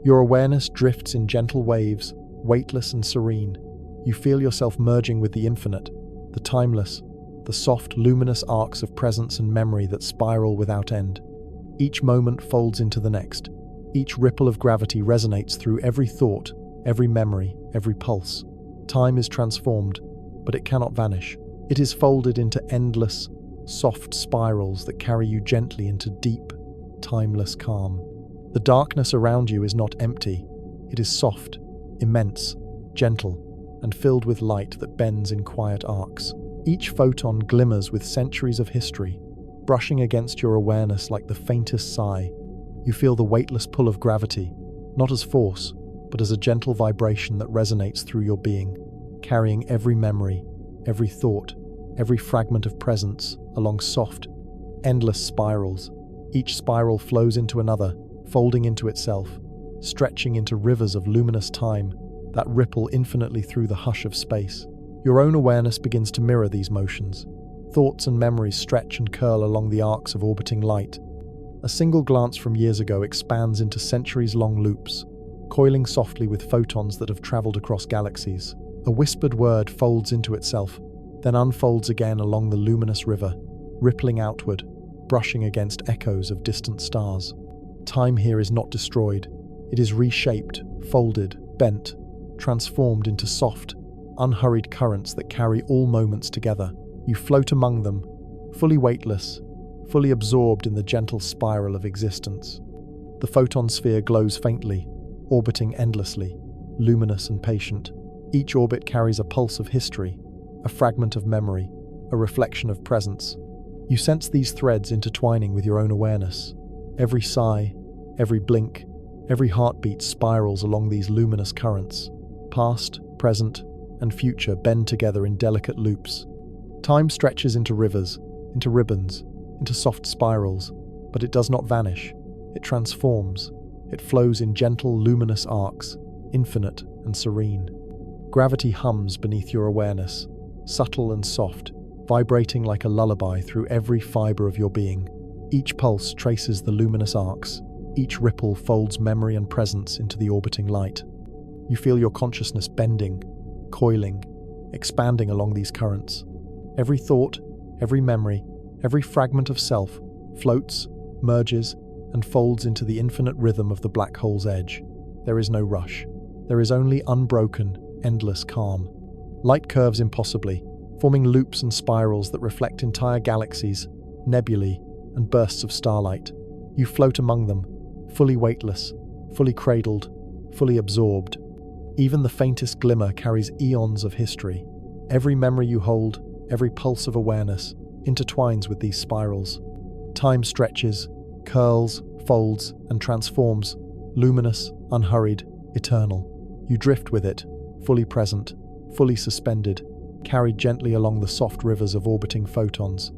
Your awareness drifts in gentle waves, weightless and serene. You feel yourself merging with the infinite, the timeless, the soft, luminous arcs of presence and memory that spiral without end. Each moment folds into the next. Each ripple of gravity resonates through every thought, every memory, every pulse. Time is transformed, but it cannot vanish. It is folded into endless, soft spirals that carry you gently into deep, timeless calm. The darkness around you is not empty. It is soft, immense, gentle, and filled with light that bends in quiet arcs. Each photon glimmers with centuries of history, brushing against your awareness like the faintest sigh. You feel the weightless pull of gravity, not as force, but as a gentle vibration that resonates through your being, carrying every memory, every thought, every fragment of presence along soft, endless spirals. Each spiral flows into another, folding into itself, stretching into rivers of luminous time that ripple infinitely through the hush of space. Your own awareness begins to mirror these motions. Thoughts and memories stretch and curl along the arcs of orbiting light. A single glance from years ago expands into centuries-long loops, coiling softly with photons that have traveled across galaxies. A whispered word folds into itself, then unfolds again along the luminous river, rippling outward, brushing against echoes of distant stars. Time here is not destroyed. It is reshaped, folded, bent, transformed into soft, unhurried currents that carry all moments together. You float among them, fully weightless, fully absorbed in the gentle spiral of existence. The photon sphere glows faintly, orbiting endlessly, luminous and patient. Each orbit carries a pulse of history, a fragment of memory, a reflection of presence. You sense these threads intertwining with your own awareness. Every sigh, every blink, every heartbeat spirals along these luminous currents. Past, present, and future bend together in delicate loops. Time stretches into rivers, into ribbons, into soft spirals, but it does not vanish. It transforms. It flows in gentle, luminous arcs, infinite and serene. Gravity hums beneath your awareness, subtle and soft, vibrating like a lullaby through every fiber of your being. Each pulse traces the luminous arcs. Each ripple folds memory and presence into the orbiting light. You feel your consciousness bending, coiling, expanding along these currents. Every thought, every memory, every fragment of self floats, merges, and folds into the infinite rhythm of the black hole's edge. There is no rush. There is only unbroken, endless calm. Light curves impossibly, forming loops and spirals that reflect entire galaxies, nebulae, and bursts of starlight. You float among them, fully weightless, fully cradled, fully absorbed. Even the faintest glimmer carries eons of history. Every memory you hold, every pulse of awareness, intertwines with these spirals. Time stretches, curls, folds, and transforms, luminous, unhurried, eternal. You drift with it, fully present, fully suspended, carried gently along the soft rivers of orbiting photons.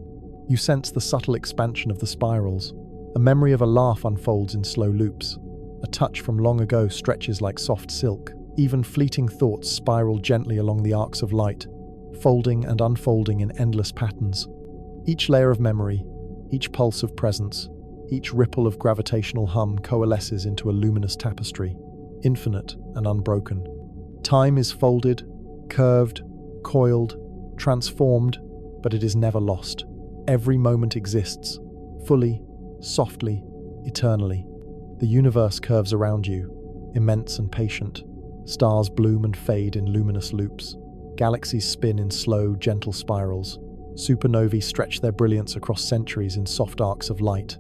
You sense the subtle expansion of the spirals. A memory of a laugh unfolds in slow loops. A touch from long ago stretches like soft silk. Even fleeting thoughts spiral gently along the arcs of light, folding and unfolding in endless patterns. Each layer of memory, each pulse of presence, each ripple of gravitational hum coalesces into a luminous tapestry, infinite and unbroken. Time is folded, curved, coiled, transformed, but it is never lost. Every moment exists, fully, softly, eternally. The universe curves around you, immense and patient. Stars bloom and fade in luminous loops. Galaxies spin in slow, gentle spirals. Supernovae stretch their brilliance across centuries in soft arcs of light.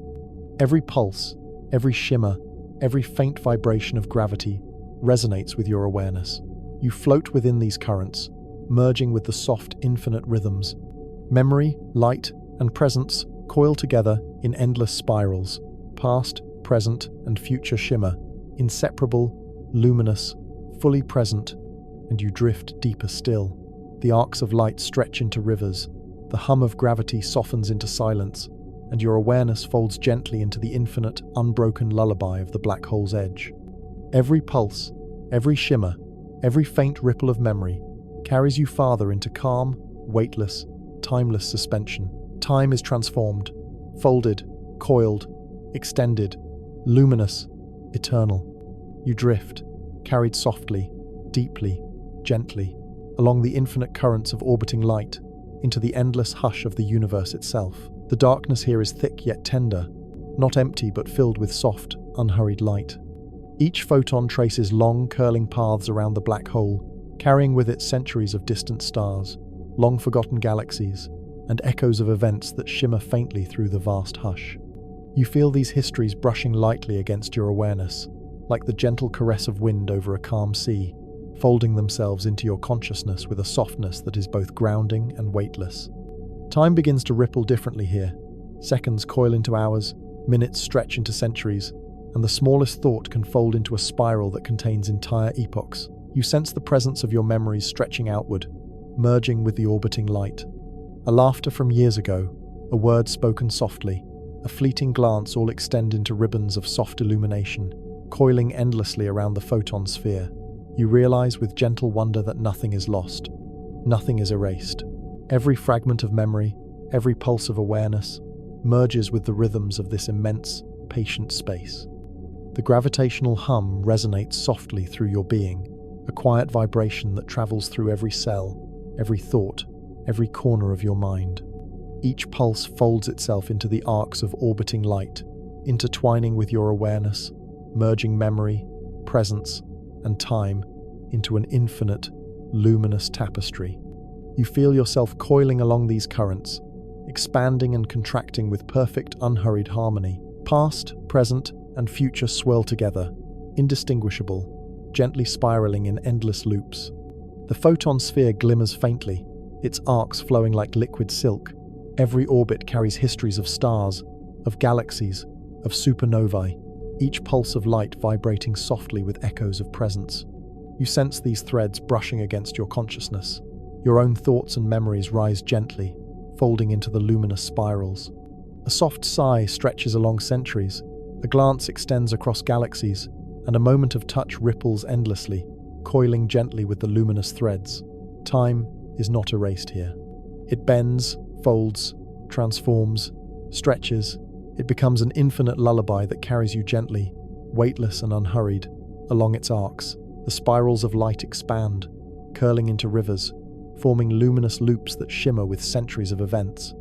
Every pulse, every shimmer, every faint vibration of gravity resonates with your awareness. You float within these currents, merging with the soft, infinite rhythms. Memory, light, and presence coil together in endless spirals. Past, present, and future shimmer, inseparable, luminous, fully present, and you drift deeper still. The arcs of light stretch into rivers, the hum of gravity softens into silence, and your awareness folds gently into the infinite, unbroken lullaby of the black hole's edge. Every pulse, every shimmer, every faint ripple of memory carries you farther into calm, weightless, timeless suspension. Time is transformed, folded, coiled, extended, luminous, eternal. You drift, carried softly, deeply, gently, along the infinite currents of orbiting light, into the endless hush of the universe itself. The darkness here is thick yet tender, not empty but filled with soft, unhurried light. Each photon traces long, curling paths around the black hole, carrying with it centuries of distant stars, long-forgotten galaxies, and echoes of events that shimmer faintly through the vast hush. You feel these histories brushing lightly against your awareness, like the gentle caress of wind over a calm sea, folding themselves into your consciousness with a softness that is both grounding and weightless. Time begins to ripple differently here. Seconds coil into hours, minutes stretch into centuries, and the smallest thought can fold into a spiral that contains entire epochs. You sense the presence of your memories stretching outward, merging with the orbiting light. A laughter from years ago, a word spoken softly, a fleeting glance all extend into ribbons of soft illumination, coiling endlessly around the photon sphere. You realize with gentle wonder that nothing is lost. Nothing is erased. Every fragment of memory, every pulse of awareness, merges with the rhythms of this immense, patient space. The gravitational hum resonates softly through your being, a quiet vibration that travels through every cell, every thought, every corner of your mind. Each pulse folds itself into the arcs of orbiting light, intertwining with your awareness, merging memory, presence, and time into an infinite, luminous tapestry. You feel yourself coiling along these currents, expanding and contracting with perfect, unhurried harmony. Past, present, and future swirl together, indistinguishable, gently spiraling in endless loops. The photon sphere glimmers faintly, its arcs flowing like liquid silk. Every orbit carries histories of stars, of galaxies, of supernovae, each pulse of light vibrating softly with echoes of presence. You sense these threads brushing against your consciousness. Your own thoughts and memories rise gently, folding into the luminous spirals. A soft sigh stretches along centuries, a glance extends across galaxies, and a moment of touch ripples endlessly, coiling gently with the luminous threads. Time is not erased here. It bends, folds, transforms, stretches. It becomes an infinite lullaby that carries you gently, weightless and unhurried, along its arcs. The spirals of light expand, curling into rivers, forming luminous loops that shimmer with centuries of events.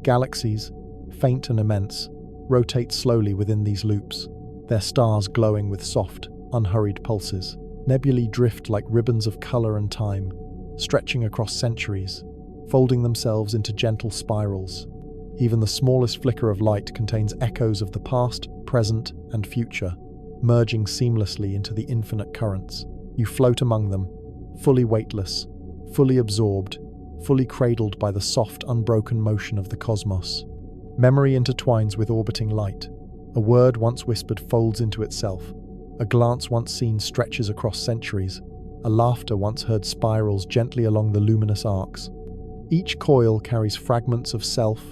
Galaxies, faint and immense, rotate slowly within these loops, their stars glowing with soft, unhurried pulses. Nebulae drift like ribbons of color and time, stretching across centuries, folding themselves into gentle spirals. Even the smallest flicker of light contains echoes of the past, present, and future, merging seamlessly into the infinite currents. You float among them, fully weightless, fully absorbed, fully cradled by the soft, unbroken motion of the cosmos. Memory intertwines with orbiting light. A word once whispered folds into itself. A glance once seen stretches across centuries. A laughter once heard spirals gently along the luminous arcs. Each coil carries fragments of self,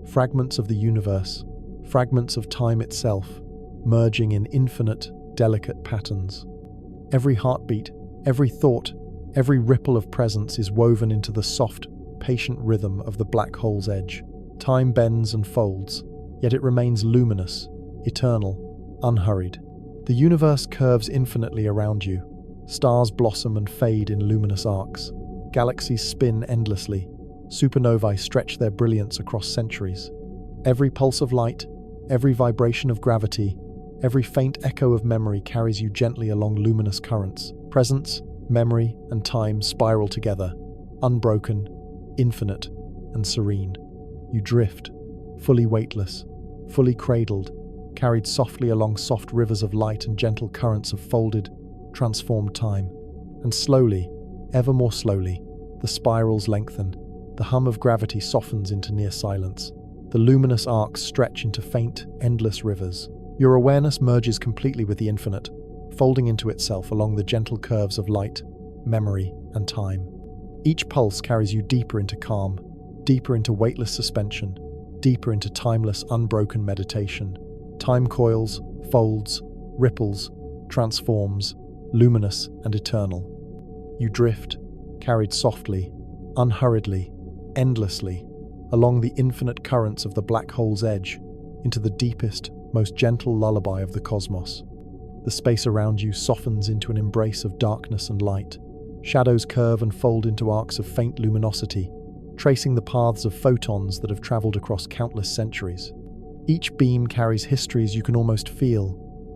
fragments of the universe, fragments of time itself, merging in infinite, delicate patterns. Every heartbeat, every thought, every ripple of presence is woven into the soft, patient rhythm of the black hole's edge. Time bends and folds, yet it remains luminous, eternal, unhurried. The universe curves infinitely around you. Stars blossom and fade in luminous arcs. Galaxies spin endlessly. Supernovae stretch their brilliance across centuries. Every pulse of light, every vibration of gravity, every faint echo of memory carries you gently along luminous currents. Presence, memory, and time spiral together, unbroken, infinite, and serene. You drift, fully weightless, fully cradled, carried softly along soft rivers of light and gentle currents of folded, transformed time. And slowly, ever more slowly, the spirals lengthen. The hum of gravity softens into near silence. The luminous arcs stretch into faint, endless rivers. Your awareness merges completely with the infinite, folding into itself along the gentle curves of light, memory, and time. Each pulse carries you deeper into calm, deeper into weightless suspension, deeper into timeless, unbroken meditation. Time coils, folds, ripples, transforms, luminous and eternal. You drift, carried softly, unhurriedly, endlessly, along the infinite currents of the black hole's edge, into the deepest, most gentle lullaby of the cosmos. The space around you softens into an embrace of darkness and light. Shadows curve and fold into arcs of faint luminosity, tracing the paths of photons that have traveled across countless centuries. Each beam carries histories you can almost feel,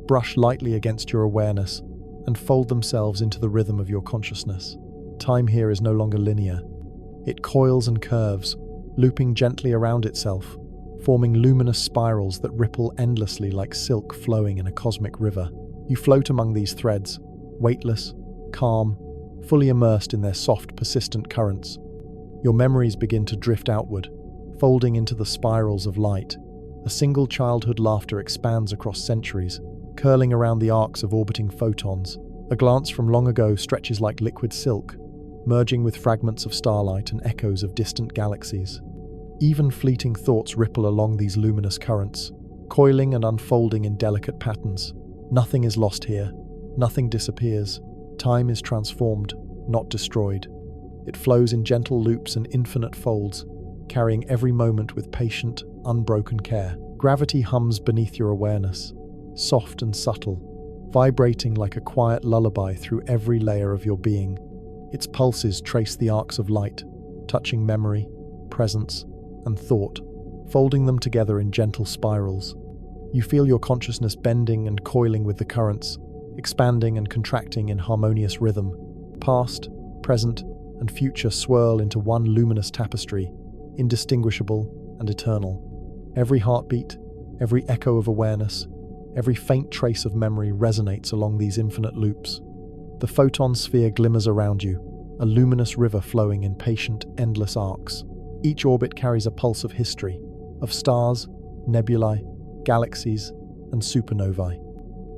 brush lightly against your awareness, and fold themselves into the rhythm of your consciousness. Time here is no longer linear. It coils and curves, looping gently around itself, forming luminous spirals that ripple endlessly like silk flowing in a cosmic river. You float among these threads, weightless, calm, fully immersed in their soft, persistent currents. Your memories begin to drift outward, folding into the spirals of light. A single childhood laughter expands across centuries, curling around the arcs of orbiting photons. A glance from long ago stretches like liquid silk, merging with fragments of starlight and echoes of distant galaxies. Even fleeting thoughts ripple along these luminous currents, coiling and unfolding in delicate patterns. Nothing is lost here. Nothing disappears. Time is transformed, not destroyed. It flows in gentle loops and infinite folds, carrying every moment with patient, unbroken care. Gravity hums beneath your awareness, soft and subtle, vibrating like a quiet lullaby through every layer of your being. Its pulses trace the arcs of light, touching memory, presence, and thought, folding them together in gentle spirals. You feel your consciousness bending and coiling with the currents, expanding and contracting in harmonious rhythm. Past, present, and future swirl into one luminous tapestry, indistinguishable and eternal. Every heartbeat, every echo of awareness, every faint trace of memory resonates along these infinite loops. The photon sphere glimmers around you, a luminous river flowing in patient, endless arcs. Each orbit carries a pulse of history, of stars, nebulae, galaxies, and supernovae.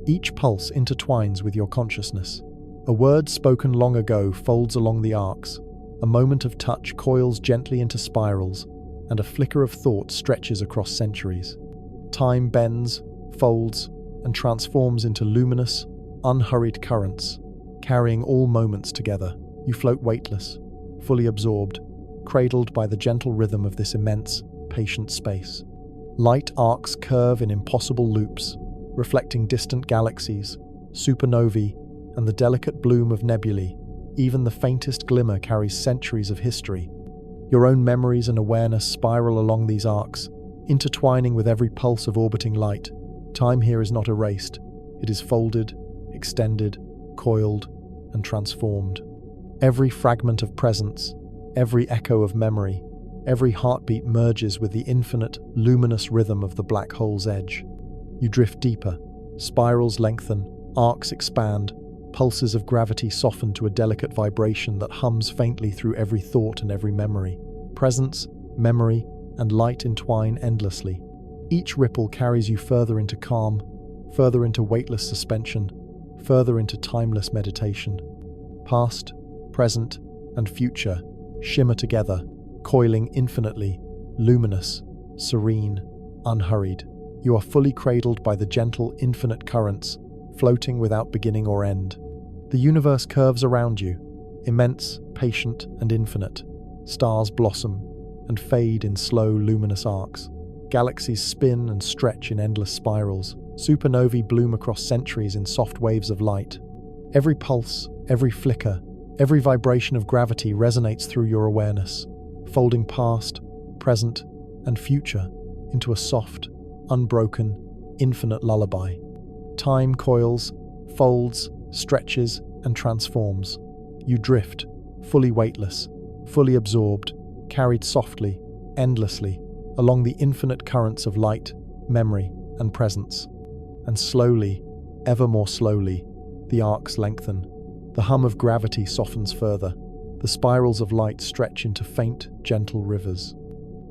Each pulse intertwines with your consciousness. A word spoken long ago folds along the arcs, a moment of touch coils gently into spirals, and a flicker of thought stretches across centuries. Time bends, folds, and transforms into luminous, unhurried currents, carrying all moments together. You float weightless, fully absorbed, cradled by the gentle rhythm of this immense, patient space. Light arcs curve in impossible loops, reflecting distant galaxies, supernovae, and the delicate bloom of nebulae. Even the faintest glimmer carries centuries of history. Your own memories and awareness spiral along these arcs, intertwining with every pulse of orbiting light. Time here is not erased. It is folded, extended, coiled, and transformed. Every fragment of presence, every echo of memory, every heartbeat merges with the infinite, luminous rhythm of the black hole's edge. You drift deeper, spirals lengthen, arcs expand, pulses of gravity soften to a delicate vibration that hums faintly through every thought and every memory. Presence, memory, and light entwine endlessly. Each ripple carries you further into calm, further into weightless suspension, further into timeless meditation. Past, present, and future shimmer together, coiling infinitely, luminous, serene, unhurried. You are fully cradled by the gentle, infinite currents, floating without beginning or end. The universe curves around you, immense, patient, and infinite. Stars blossom and fade in slow, luminous arcs. Galaxies spin and stretch in endless spirals. Supernovae bloom across centuries in soft waves of light. Every pulse, every flicker, every vibration of gravity resonates through your awareness, folding past, present, and future into a soft, unbroken, infinite lullaby. Time coils, folds, stretches, and transforms. You drift, fully weightless, fully absorbed, carried softly, endlessly, along the infinite currents of light, memory, and presence. And slowly, ever more slowly, the arcs lengthen. The hum of gravity softens further. The spirals of light stretch into faint, gentle rivers.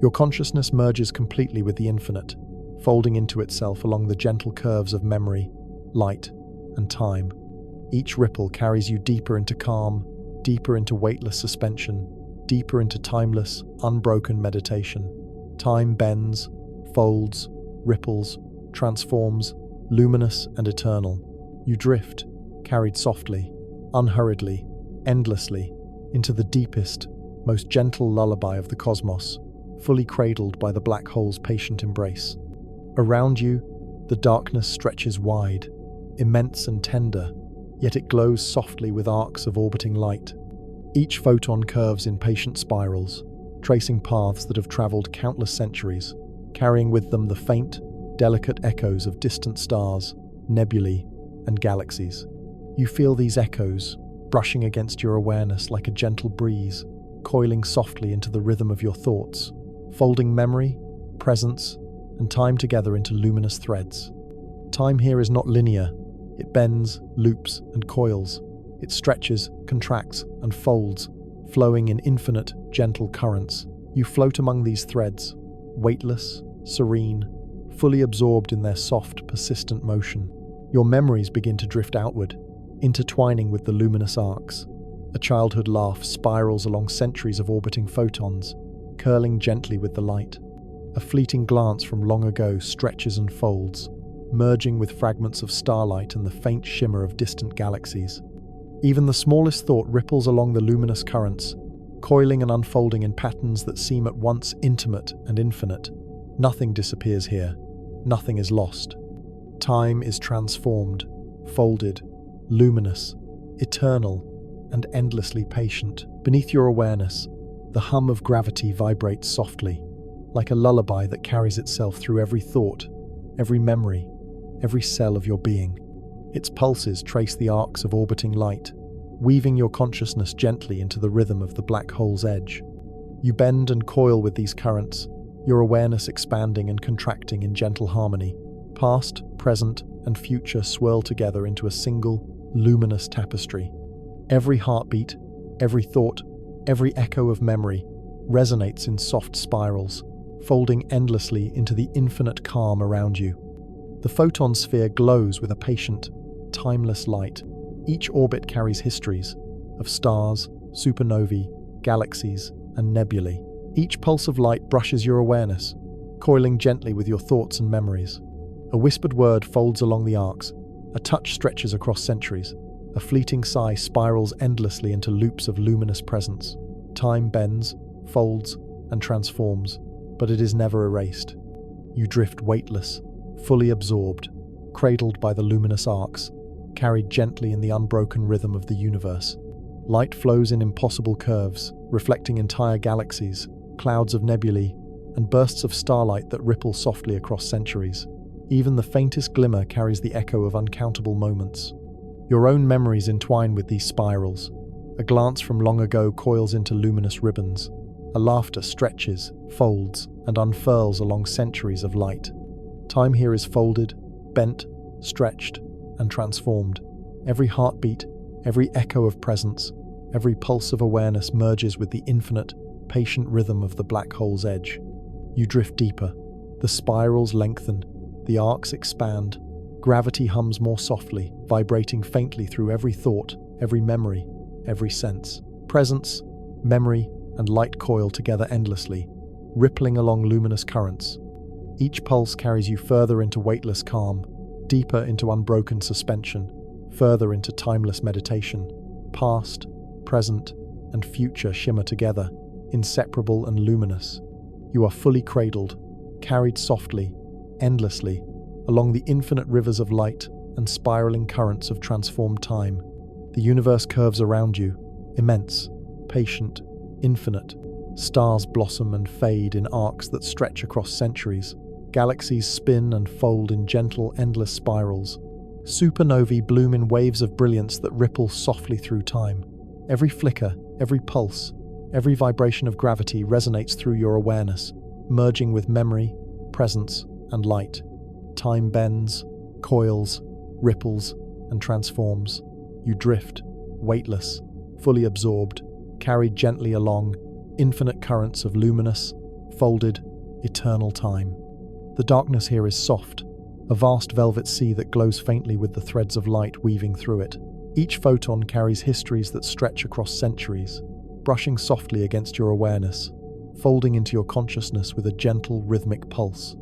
Your consciousness merges completely with the infinite, folding into itself along the gentle curves of memory, light, and time. Each ripple carries you deeper into calm, deeper into weightless suspension, deeper into timeless, unbroken meditation. Time bends, folds, ripples, transforms, luminous and eternal. You drift, carried softly, unhurriedly, endlessly, into the deepest, most gentle lullaby of the cosmos, fully cradled by the black hole's patient embrace. Around you, the darkness stretches wide, immense and tender, yet it glows softly with arcs of orbiting light. Each photon curves in patient spirals, tracing paths that have traveled countless centuries, carrying with them the faint, delicate echoes of distant stars, nebulae, and galaxies. You feel these echoes, brushing against your awareness like a gentle breeze, coiling softly into the rhythm of your thoughts, folding memory, presence, and time together into luminous threads. Time here is not linear. It bends, loops, and coils. It stretches, contracts, and folds, flowing in infinite, gentle currents. You float among these threads, weightless, serene, fully absorbed in their soft, persistent motion. Your memories begin to drift outward, intertwining with the luminous arcs. A childhood laugh spirals along centuries of orbiting photons, curling gently with the light. A fleeting glance from long ago stretches and folds, merging with fragments of starlight and the faint shimmer of distant galaxies. Even the smallest thought ripples along the luminous currents, coiling and unfolding in patterns that seem at once intimate and infinite. Nothing disappears here. Nothing is lost. Time is transformed, folded, luminous, eternal, and endlessly patient. Beneath your awareness, the hum of gravity vibrates softly, like a lullaby that carries itself through every thought, every memory, every cell of your being. Its pulses trace the arcs of orbiting light, weaving your consciousness gently into the rhythm of the black hole's edge. You bend and coil with these currents, your awareness expanding and contracting in gentle harmony. Past, present, and future swirl together into a single, luminous tapestry. Every heartbeat, every thought, every echo of memory resonates in soft spirals, folding endlessly into the infinite calm around you. The photon sphere glows with a patient, timeless light. Each orbit carries histories of stars, supernovae, galaxies, and nebulae. Each pulse of light brushes your awareness, coiling gently with your thoughts and memories. A whispered word folds along the arcs, a touch stretches across centuries, a fleeting sigh spirals endlessly into loops of luminous presence. Time bends, folds, and transforms, but it is never erased. You drift weightless, fully absorbed, cradled by the luminous arcs, carried gently in the unbroken rhythm of the universe. Light flows in impossible curves, reflecting entire galaxies, clouds of nebulae, and bursts of starlight that ripple softly across centuries. Even the faintest glimmer carries the echo of uncountable moments. Your own memories entwine with these spirals. A glance from long ago coils into luminous ribbons. A laughter stretches, folds, and unfurls along centuries of light. Time here is folded, bent, stretched, and transformed. Every heartbeat, every echo of presence, every pulse of awareness merges with the infinite, patient rhythm of the black hole's edge. You drift deeper. The spirals lengthen, the arcs expand. Gravity hums more softly, vibrating faintly through every thought, every memory, every sense. Presence, memory, and light coil together endlessly, rippling along luminous currents. Each pulse carries you further into weightless calm, deeper into unbroken suspension, further into timeless meditation. Past, present, and future shimmer together, inseparable and luminous. You are fully cradled, carried softly, endlessly, along the infinite rivers of light and spiraling currents of transformed time. The universe curves around you, immense, patient, infinite. Stars blossom and fade in arcs that stretch across centuries. Galaxies spin and fold in gentle, endless spirals. Supernovae bloom in waves of brilliance that ripple softly through time. Every flicker, every pulse, every vibration of gravity resonates through your awareness, merging with memory, presence, and light. Time bends, coils, ripples, and transforms. You drift, weightless, fully absorbed, carried gently along infinite currents of luminous, folded, eternal time. The darkness here is soft, a vast velvet sea that glows faintly with the threads of light weaving through it. Each photon carries histories that stretch across centuries, brushing softly against your awareness, folding into your consciousness with a gentle, rhythmic pulse.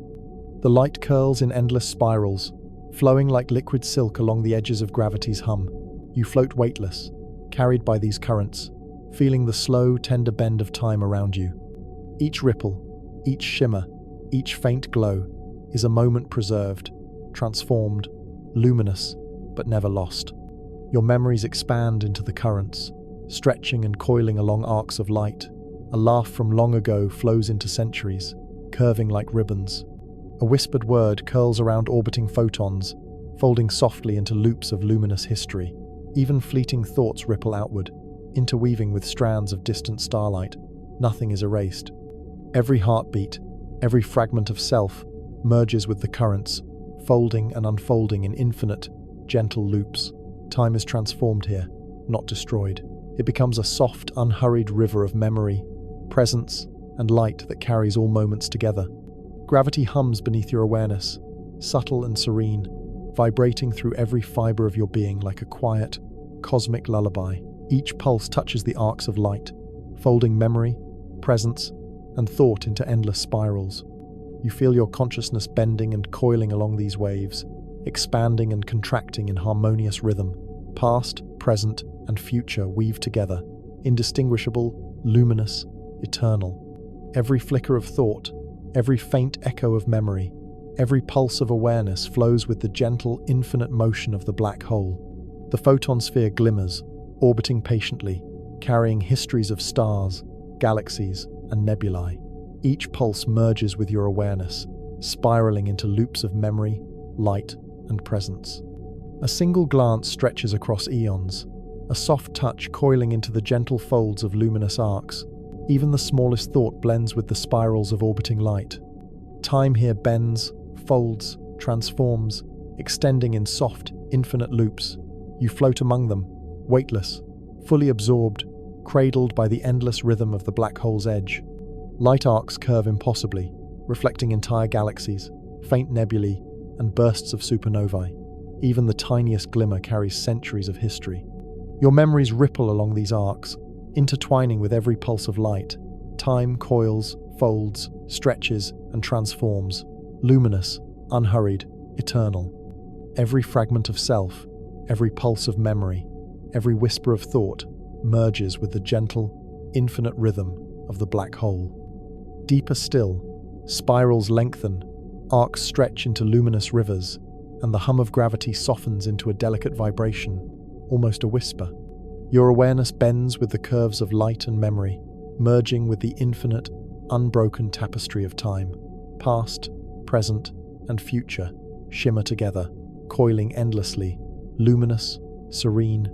The light curls in endless spirals, flowing like liquid silk along the edges of gravity's hum. You float weightless, carried by these currents, feeling the slow, tender bend of time around you. Each ripple, each shimmer, each faint glow is a moment preserved, transformed, luminous, but never lost. Your memories expand into the currents, stretching and coiling along arcs of light. A laugh from long ago flows into centuries, curving like ribbons. A whispered word curls around orbiting photons, folding softly into loops of luminous history. Even fleeting thoughts ripple outward, interweaving with strands of distant starlight. Nothing is erased. Every heartbeat, every fragment of self, merges with the currents, folding and unfolding in infinite, gentle loops. Time is transformed here, not destroyed. It becomes a soft, unhurried river of memory, presence, and light that carries all moments together. Gravity hums beneath your awareness, subtle and serene, vibrating through every fiber of your being like a quiet, cosmic lullaby. Each pulse touches the arcs of light, folding memory, presence, and thought into endless spirals. You feel your consciousness bending and coiling along these waves, expanding and contracting in harmonious rhythm. Past, present, and future weave together, indistinguishable, luminous, eternal. Every flicker of thought, every faint echo of memory, every pulse of awareness flows with the gentle, infinite motion of the black hole. The photon sphere glimmers, orbiting patiently, carrying histories of stars, galaxies, and nebulae. Each pulse merges with your awareness, spiraling into loops of memory, light, and presence. A single glance stretches across eons, a soft touch coiling into the gentle folds of luminous arcs. Even the smallest thought blends with the spirals of orbiting light. Time here bends, folds, transforms, extending in soft, infinite loops. You float among them, weightless, fully absorbed, cradled by the endless rhythm of the black hole's edge. Light arcs curve impossibly, reflecting entire galaxies, faint nebulae, and bursts of supernovae. Even the tiniest glimmer carries centuries of history. Your memories ripple along these arcs, intertwining with every pulse of light. Time coils, folds, stretches, and transforms, luminous, unhurried, eternal. Every fragment of self, every pulse of memory, every whisper of thought merges with the gentle, infinite rhythm of the black hole. Deeper still, spirals lengthen, arcs stretch into luminous rivers, and the hum of gravity softens into a delicate vibration, almost a whisper. Your awareness bends with the curves of light and memory, merging with the infinite, unbroken tapestry of time. Past, present, and future shimmer together, coiling endlessly, luminous, serene.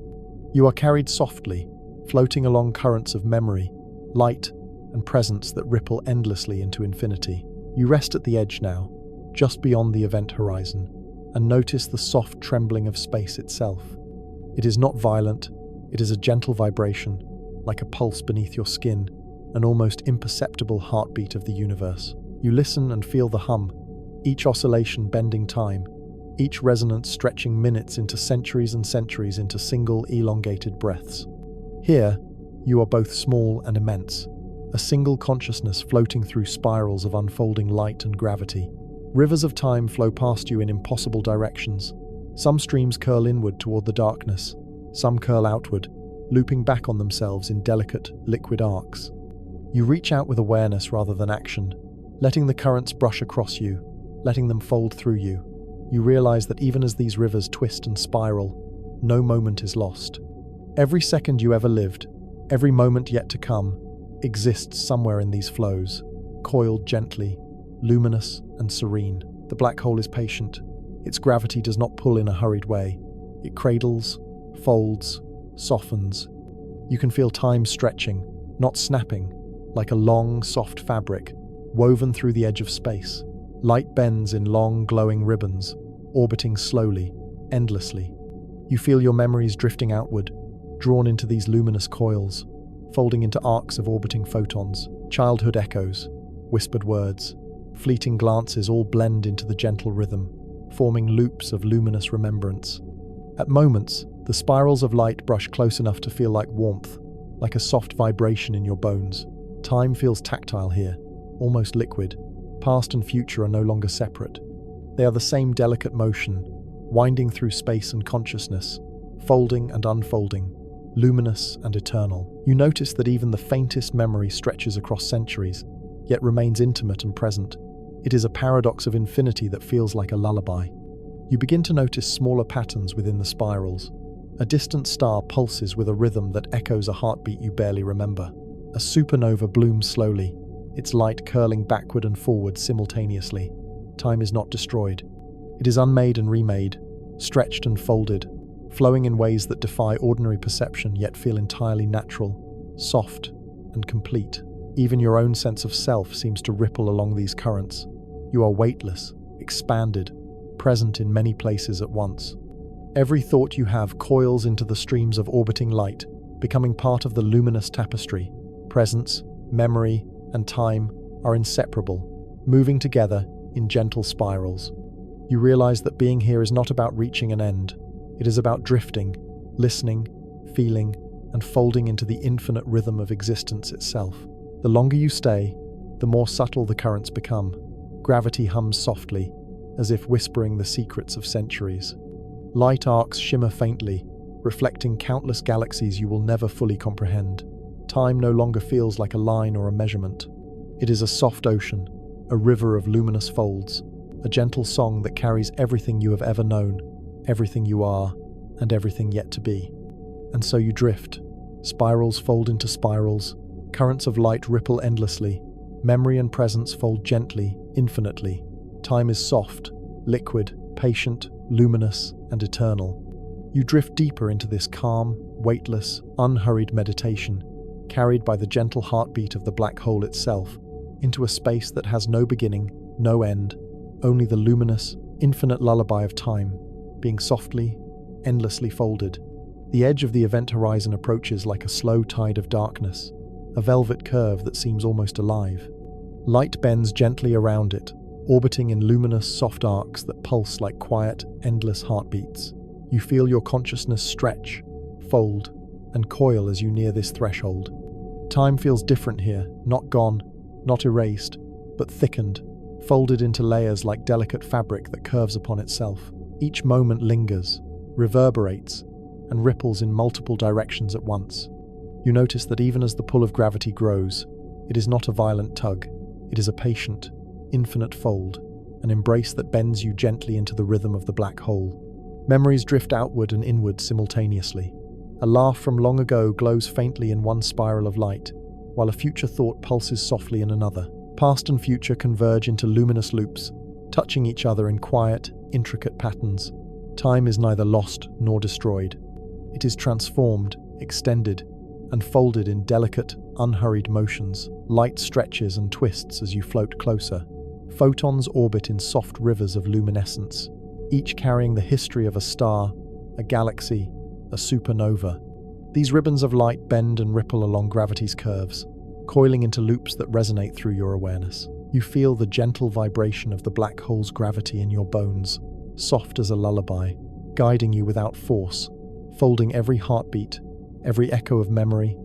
You are carried softly, floating along currents of memory, light, and presence that ripple endlessly into infinity. You rest at the edge now, just beyond the event horizon, and notice the soft trembling of space itself. It is not violent, it is a gentle vibration, like a pulse beneath your skin, an almost imperceptible heartbeat of the universe. You listen and feel the hum, each oscillation bending time, each resonance stretching minutes into centuries and centuries into single elongated breaths. Here, you are both small and immense, a single consciousness floating through spirals of unfolding light and gravity. Rivers of time flow past you in impossible directions. Some streams curl inward toward the darkness, some curl outward, looping back on themselves in delicate, liquid arcs. You reach out with awareness rather than action, letting the currents brush across you, letting them fold through you. You realize that even as these rivers twist and spiral, no moment is lost. Every second you ever lived, every moment yet to come, exists somewhere in these flows, coiled gently, luminous and serene. The black hole is patient. Its gravity does not pull in a hurried way. It cradles, folds, softens. You can feel time stretching, not snapping, like a long, soft fabric, woven through the edge of space. Light bends in long, glowing ribbons, orbiting slowly, endlessly. You feel your memories drifting outward, drawn into these luminous coils, folding into arcs of orbiting photons. Childhood echoes, whispered words, fleeting glances all blend into the gentle rhythm, forming loops of luminous remembrance. At moments, the spirals of light brush close enough to feel like warmth, like a soft vibration in your bones. Time feels tactile here, almost liquid. Past and future are no longer separate. They are the same delicate motion, winding through space and consciousness, folding and unfolding, luminous and eternal. You notice that even the faintest memory stretches across centuries, yet remains intimate and present. It is a paradox of infinity that feels like a lullaby. You begin to notice smaller patterns within the spirals. A distant star pulses with a rhythm that echoes a heartbeat you barely remember. A supernova blooms slowly, its light curling backward and forward simultaneously. Time is not destroyed. It is unmade and remade, stretched and folded, flowing in ways that defy ordinary perception yet feel entirely natural, soft, and complete. Even your own sense of self seems to ripple along these currents. You are weightless, expanded, present in many places at once. Every thought you have coils into the streams of orbiting light, becoming part of the luminous tapestry. Presence, memory, and time are inseparable, moving together in gentle spirals. You realize that being here is not about reaching an end. It is about drifting, listening, feeling, and folding into the infinite rhythm of existence itself. The longer you stay, the more subtle the currents become. Gravity hums softly, as if whispering the secrets of centuries. Light arcs shimmer faintly, reflecting countless galaxies you will never fully comprehend. Time no longer feels like a line or a measurement. It is a soft ocean, a river of luminous folds, a gentle song that carries everything you have ever known, everything you are, and everything yet to be. And so you drift. Spirals fold into spirals, currents of light ripple endlessly, memory and presence fold gently, infinitely. Time is soft, liquid, patient, luminous, and eternal. You drift deeper into this calm, weightless, unhurried meditation, carried by the gentle heartbeat of the black hole itself, into a space that has no beginning, no end, only the luminous, infinite lullaby of time, being softly, endlessly folded. The edge of the event horizon approaches like a slow tide of darkness, a velvet curve that seems almost alive. Light bends gently around it, orbiting in luminous, soft arcs that pulse like quiet, endless heartbeats. You feel your consciousness stretch, fold, and coil as you near this threshold. Time feels different here, not gone, not erased, but thickened, folded into layers like delicate fabric that curves upon itself. Each moment lingers, reverberates, and ripples in multiple directions at once. You notice that even as the pull of gravity grows, it is not a violent tug. It is a patient, infinite fold, an embrace that bends you gently into the rhythm of the black hole. Memories drift outward and inward simultaneously. A laugh from long ago glows faintly in one spiral of light, while a future thought pulses softly in another. Past and future converge into luminous loops, touching each other in quiet, intricate patterns. Time is neither lost nor destroyed. It is transformed, extended, and folded in delicate, unhurried motions. Light stretches and twists as you float closer. Photons orbit in soft rivers of luminescence, each carrying the history of a star, a galaxy, a supernova. These ribbons of light bend and ripple along gravity's curves, coiling into loops that resonate through your awareness. You feel the gentle vibration of the black hole's gravity in your bones, soft as a lullaby, guiding you without force, folding every heartbeat, every echo of memory,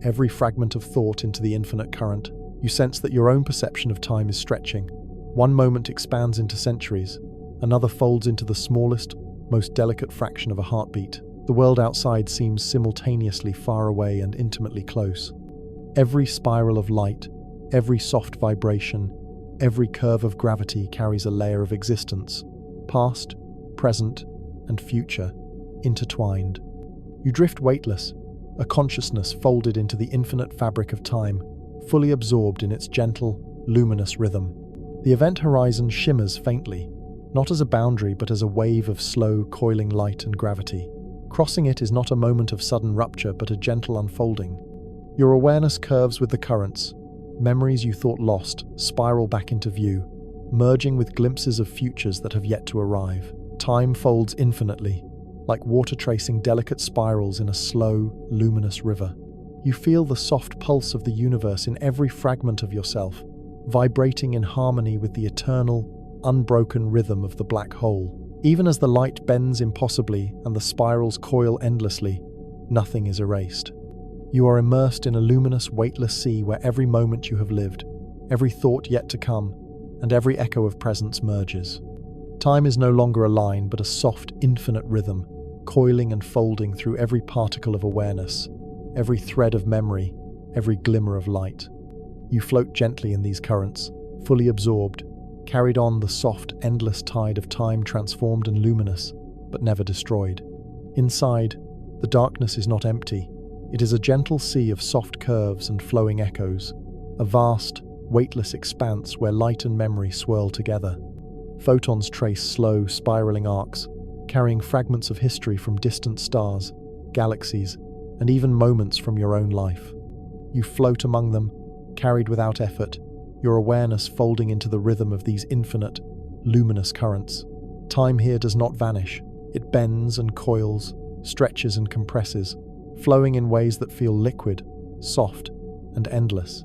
every fragment of thought into the infinite current. You sense that your own perception of time is stretching. One moment expands into centuries, another folds into the smallest, most delicate fraction of a heartbeat. The world outside seems simultaneously far away and intimately close. Every spiral of light, every soft vibration, every curve of gravity carries a layer of existence, past, present, and future, intertwined. You drift weightless, a consciousness folded into the infinite fabric of time, fully absorbed in its gentle, luminous rhythm. The event horizon shimmers faintly, not as a boundary but as a wave of slow, coiling light and gravity. Crossing it is not a moment of sudden rupture but a gentle unfolding. Your awareness curves with the currents. Memories you thought lost spiral back into view, merging with glimpses of futures that have yet to arrive. Time folds infinitely, like water tracing delicate spirals in a slow, luminous river. You feel the soft pulse of the universe in every fragment of yourself, vibrating in harmony with the eternal, unbroken rhythm of the black hole. Even as the light bends impossibly and the spirals coil endlessly, nothing is erased. You are immersed in a luminous, weightless sea where every moment you have lived, every thought yet to come, and every echo of presence merges. Time is no longer a line but a soft, infinite rhythm, coiling and folding through every particle of awareness, every thread of memory, every glimmer of light. You float gently in these currents, fully absorbed, carried on the soft, endless tide of time, transformed and luminous, but never destroyed. Inside, the darkness is not empty. It is a gentle sea of soft curves and flowing echoes, a vast, weightless expanse where light and memory swirl together. Photons trace slow, spiraling arcs, carrying fragments of history from distant stars, galaxies, and even moments from your own life. You float among them, carried without effort, your awareness folding into the rhythm of these infinite, luminous currents. Time here does not vanish. It bends and coils, stretches and compresses, flowing in ways that feel liquid, soft, and endless.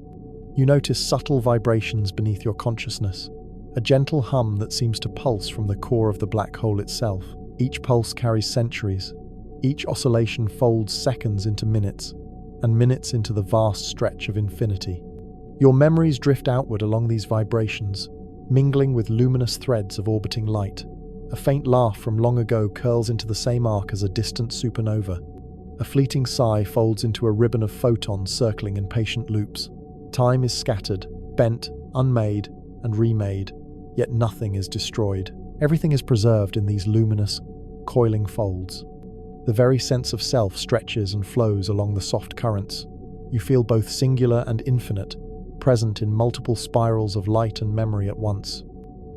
You notice subtle vibrations beneath your consciousness, a gentle hum that seems to pulse from the core of the black hole itself. Each pulse carries centuries. Each oscillation folds seconds into minutes, and minutes into the vast stretch of infinity. Your memories drift outward along these vibrations, mingling with luminous threads of orbiting light. A faint laugh from long ago curls into the same arc as a distant supernova. A fleeting sigh folds into a ribbon of photons circling in patient loops. Time is scattered, bent, unmade, and remade, yet nothing is destroyed. Everything is preserved in these luminous, coiling folds. The very sense of self stretches and flows along the soft currents. You feel both singular and infinite, present in multiple spirals of light and memory at once.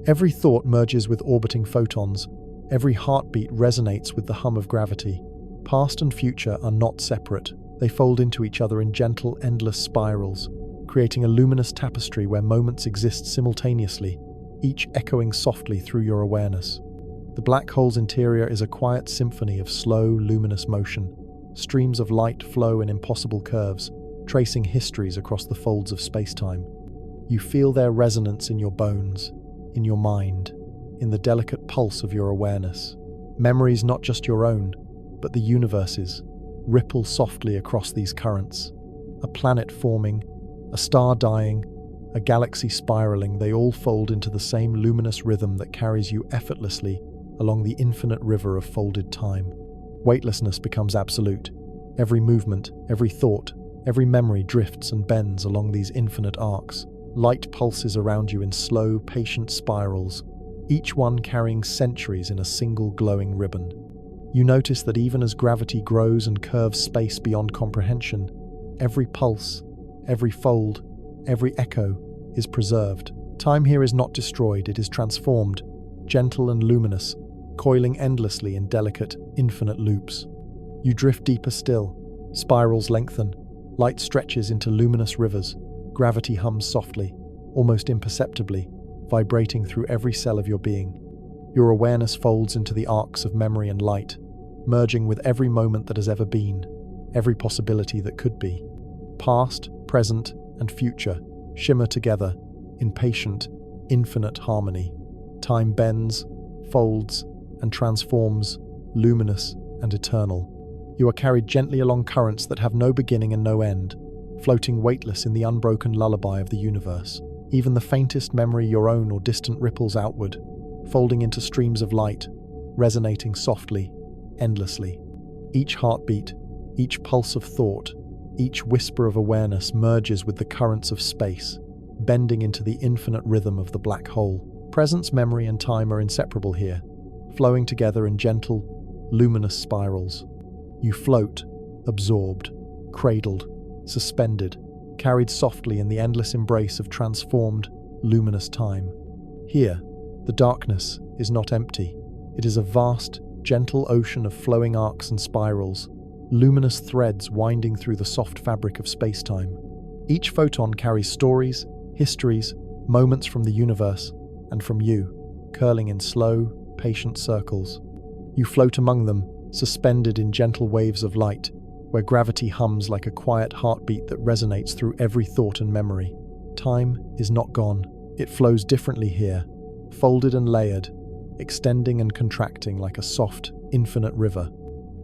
Every thought merges with orbiting photons. Every heartbeat resonates with the hum of gravity. Past and future are not separate. They fold into each other in gentle, endless spirals, creating a luminous tapestry where moments exist simultaneously, each echoing softly through your awareness. The black hole's interior is a quiet symphony of slow, luminous motion. Streams of light flow in impossible curves, tracing histories across the folds of space-time. You feel their resonance in your bones, in your mind, in the delicate pulse of your awareness. Memories not just your own, but the universe's, ripple softly across these currents. A planet forming, a star dying, a galaxy spiraling, they all fold into the same luminous rhythm that carries you effortlessly along the infinite river of folded time. Weightlessness becomes absolute. Every movement, every thought, every memory drifts and bends along these infinite arcs. Light pulses around you in slow, patient spirals, each one carrying centuries in a single glowing ribbon. You notice that even as gravity grows and curves space beyond comprehension, every pulse, every fold, every echo is preserved. Time here is not destroyed, it is transformed, gentle and luminous, coiling endlessly in delicate, infinite loops. You drift deeper still, spirals lengthen, light stretches into luminous rivers, gravity hums softly, almost imperceptibly, vibrating through every cell of your being. Your awareness folds into the arcs of memory and light, merging with every moment that has ever been, every possibility that could be. Past, present, and future shimmer together in patient, infinite harmony. Time bends, folds, and transforms, luminous and eternal. You are carried gently along currents that have no beginning and no end, floating weightless in the unbroken lullaby of the universe. Even the faintest memory, your own or distant, ripples outward, folding into streams of light, resonating softly, endlessly. Each heartbeat, each pulse of thought, each whisper of awareness merges with the currents of space, bending into the infinite rhythm of the black hole. Presence, memory, and time are inseparable here, flowing together in gentle, luminous spirals. You float, absorbed, cradled, suspended, carried softly in the endless embrace of transformed, luminous time. Here, the darkness is not empty. It is a vast, gentle ocean of flowing arcs and spirals, luminous threads winding through the soft fabric of space-time. Each photon carries stories, histories, moments from the universe and from you, curling in slow, patient circles. You float among them, suspended in gentle waves of light, where gravity hums like a quiet heartbeat that resonates through every thought and memory. Time is not gone. It flows differently here, folded and layered, extending and contracting like a soft, infinite river.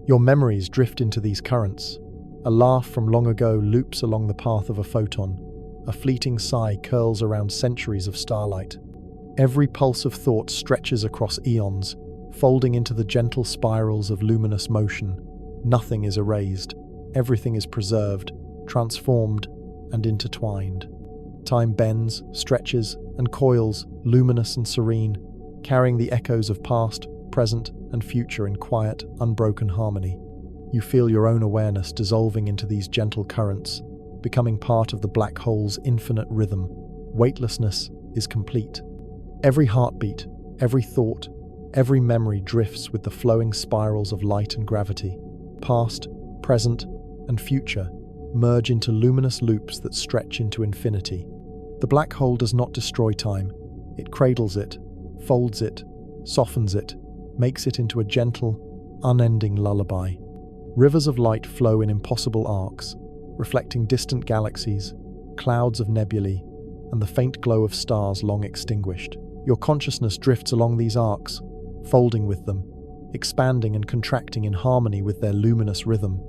Your memories drift into these currents. A laugh from long ago loops along the path of a photon. A fleeting sigh curls around centuries of starlight. Every pulse of thought stretches across eons, folding into the gentle spirals of luminous motion. Nothing is erased. Everything is preserved, transformed, and intertwined. Time bends, stretches, and coils, luminous and serene, carrying the echoes of past, present, and future in quiet, unbroken harmony. You feel your own awareness dissolving into these gentle currents, becoming part of the black hole's infinite rhythm. Weightlessness is complete. Every heartbeat, every thought, every memory drifts with the flowing spirals of light and gravity. Past, present, and future merge into luminous loops that stretch into infinity. The black hole does not destroy time. It cradles it, folds it, softens it, makes it into a gentle, unending lullaby. Rivers of light flow in impossible arcs, reflecting distant galaxies, clouds of nebulae, and the faint glow of stars long extinguished. Your consciousness drifts along these arcs, folding with them, expanding and contracting in harmony with their luminous rhythm.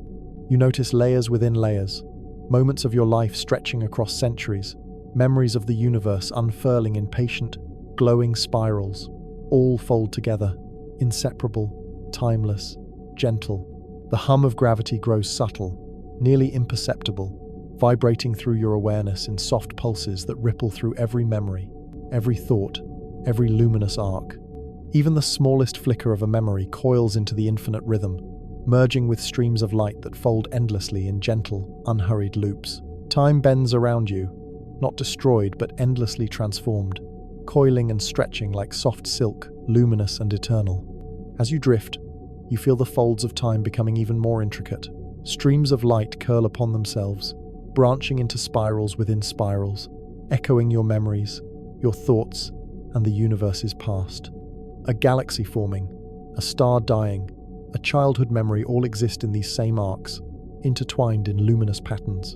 You notice layers within layers, moments of your life stretching across centuries, memories of the universe unfurling in patient, glowing spirals, all fold together, inseparable, timeless, gentle. The hum of gravity grows subtle, nearly imperceptible, vibrating through your awareness in soft pulses that ripple through every memory, every thought, every luminous arc. Even the smallest flicker of a memory coils into the infinite rhythm, merging with streams of light that fold endlessly in gentle, unhurried loops. Time bends around you, not destroyed but endlessly transformed, coiling and stretching like soft silk, luminous and eternal. As you drift, you feel the folds of time becoming even more intricate. Streams of light curl upon themselves, branching into spirals within spirals, echoing your memories, your thoughts, and the universe's past. A galaxy forming, a star dying, a childhood memory all exist in these same arcs, intertwined in luminous patterns.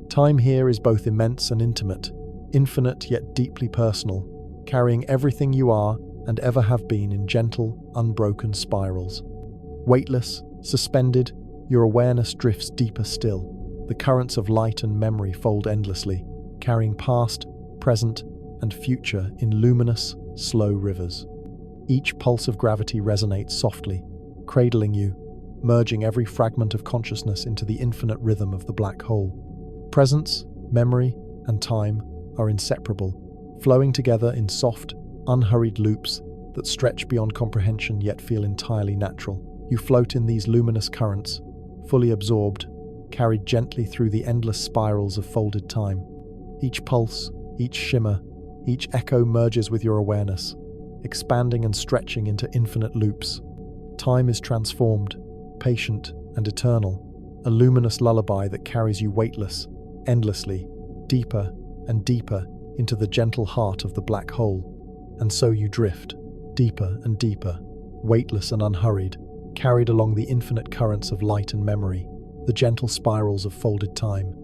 Time here is both immense and intimate, infinite yet deeply personal, carrying everything you are and ever have been in gentle, unbroken spirals. Weightless, suspended, your awareness drifts deeper still. The currents of light and memory fold endlessly, carrying past, present, and future in luminous, slow rivers. Each pulse of gravity resonates softly, cradling you, merging every fragment of consciousness into the infinite rhythm of the black hole. Presence, memory, and time are inseparable, flowing together in soft, unhurried loops that stretch beyond comprehension yet feel entirely natural. You float in these luminous currents, fully absorbed, carried gently through the endless spirals of folded time. Each pulse, each shimmer, each echo merges with your awareness, expanding and stretching into infinite loops. Time is transformed, patient and eternal, a luminous lullaby that carries you weightless, endlessly, deeper and deeper into the gentle heart of the black hole. And so you drift, deeper and deeper, weightless and unhurried, carried along the infinite currents of light and memory, the gentle spirals of folded time.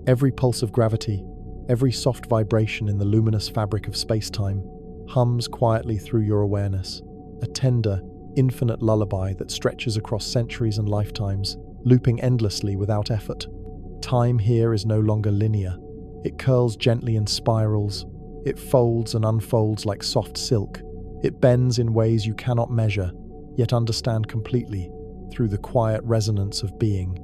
Every pulse of gravity, every soft vibration in the luminous fabric of space-time, hums quietly through your awareness, a tender, infinite lullaby that stretches across centuries and lifetimes, looping endlessly without effort. Time here is no longer linear. It curls gently in spirals. It folds and unfolds like soft silk. It bends in ways you cannot measure, yet understand completely, through the quiet resonance of being.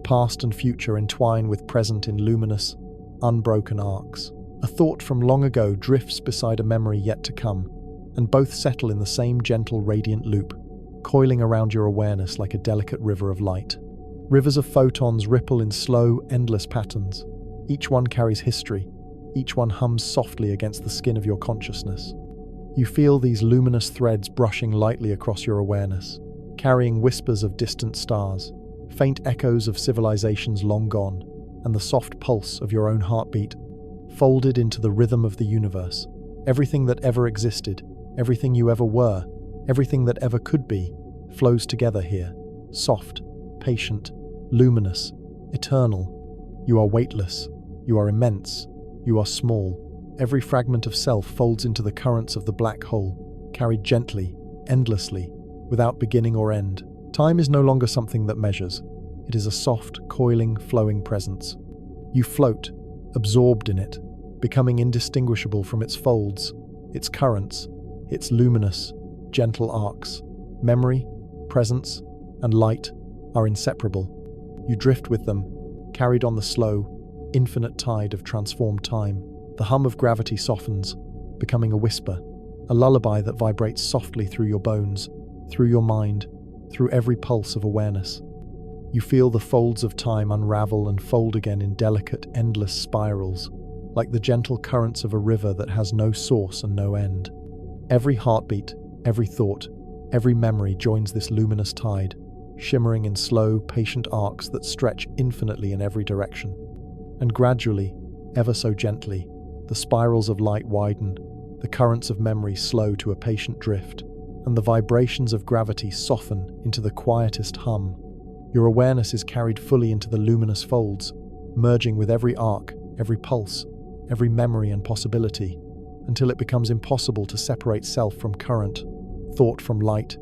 Past and future entwine with present in luminous, unbroken arcs. A thought from long ago drifts beside a memory yet to come, and both settle in the same gentle, radiant loop, coiling around your awareness like a delicate river of light. Rivers of photons ripple in slow, endless patterns. Each one carries history. Each one hums softly against the skin of your consciousness. You feel these luminous threads brushing lightly across your awareness, carrying whispers of distant stars, faint echoes of civilizations long gone, and the soft pulse of your own heartbeat, folded into the rhythm of the universe. Everything that ever existed, everything you ever were, everything that ever could be, flows together here, soft, patient, luminous, eternal. You are weightless, you are immense, you are small. Every fragment of self folds into the currents of the black hole, carried gently, endlessly, without beginning or end. Time is no longer something that measures. It is a soft, coiling, flowing presence. You float, absorbed in it, becoming indistinguishable from its folds, its currents, its luminous, gentle arcs. Memory, presence, and light are inseparable. You drift with them, carried on the slow, infinite tide of transformed time. The hum of gravity softens, becoming a whisper, a lullaby that vibrates softly through your bones, through your mind, through every pulse of awareness. You feel the folds of time unravel and fold again in delicate, endless spirals, like the gentle currents of a river that has no source and no end. Every heartbeat, every thought, every memory joins this luminous tide, shimmering in slow, patient arcs that stretch infinitely in every direction. And gradually, ever so gently, the spirals of light widen, the currents of memory slow to a patient drift, and the vibrations of gravity soften into the quietest hum. Your awareness is carried fully into the luminous folds, merging with every arc, every pulse, every memory and possibility, until it becomes impossible to separate self from current, thought from light,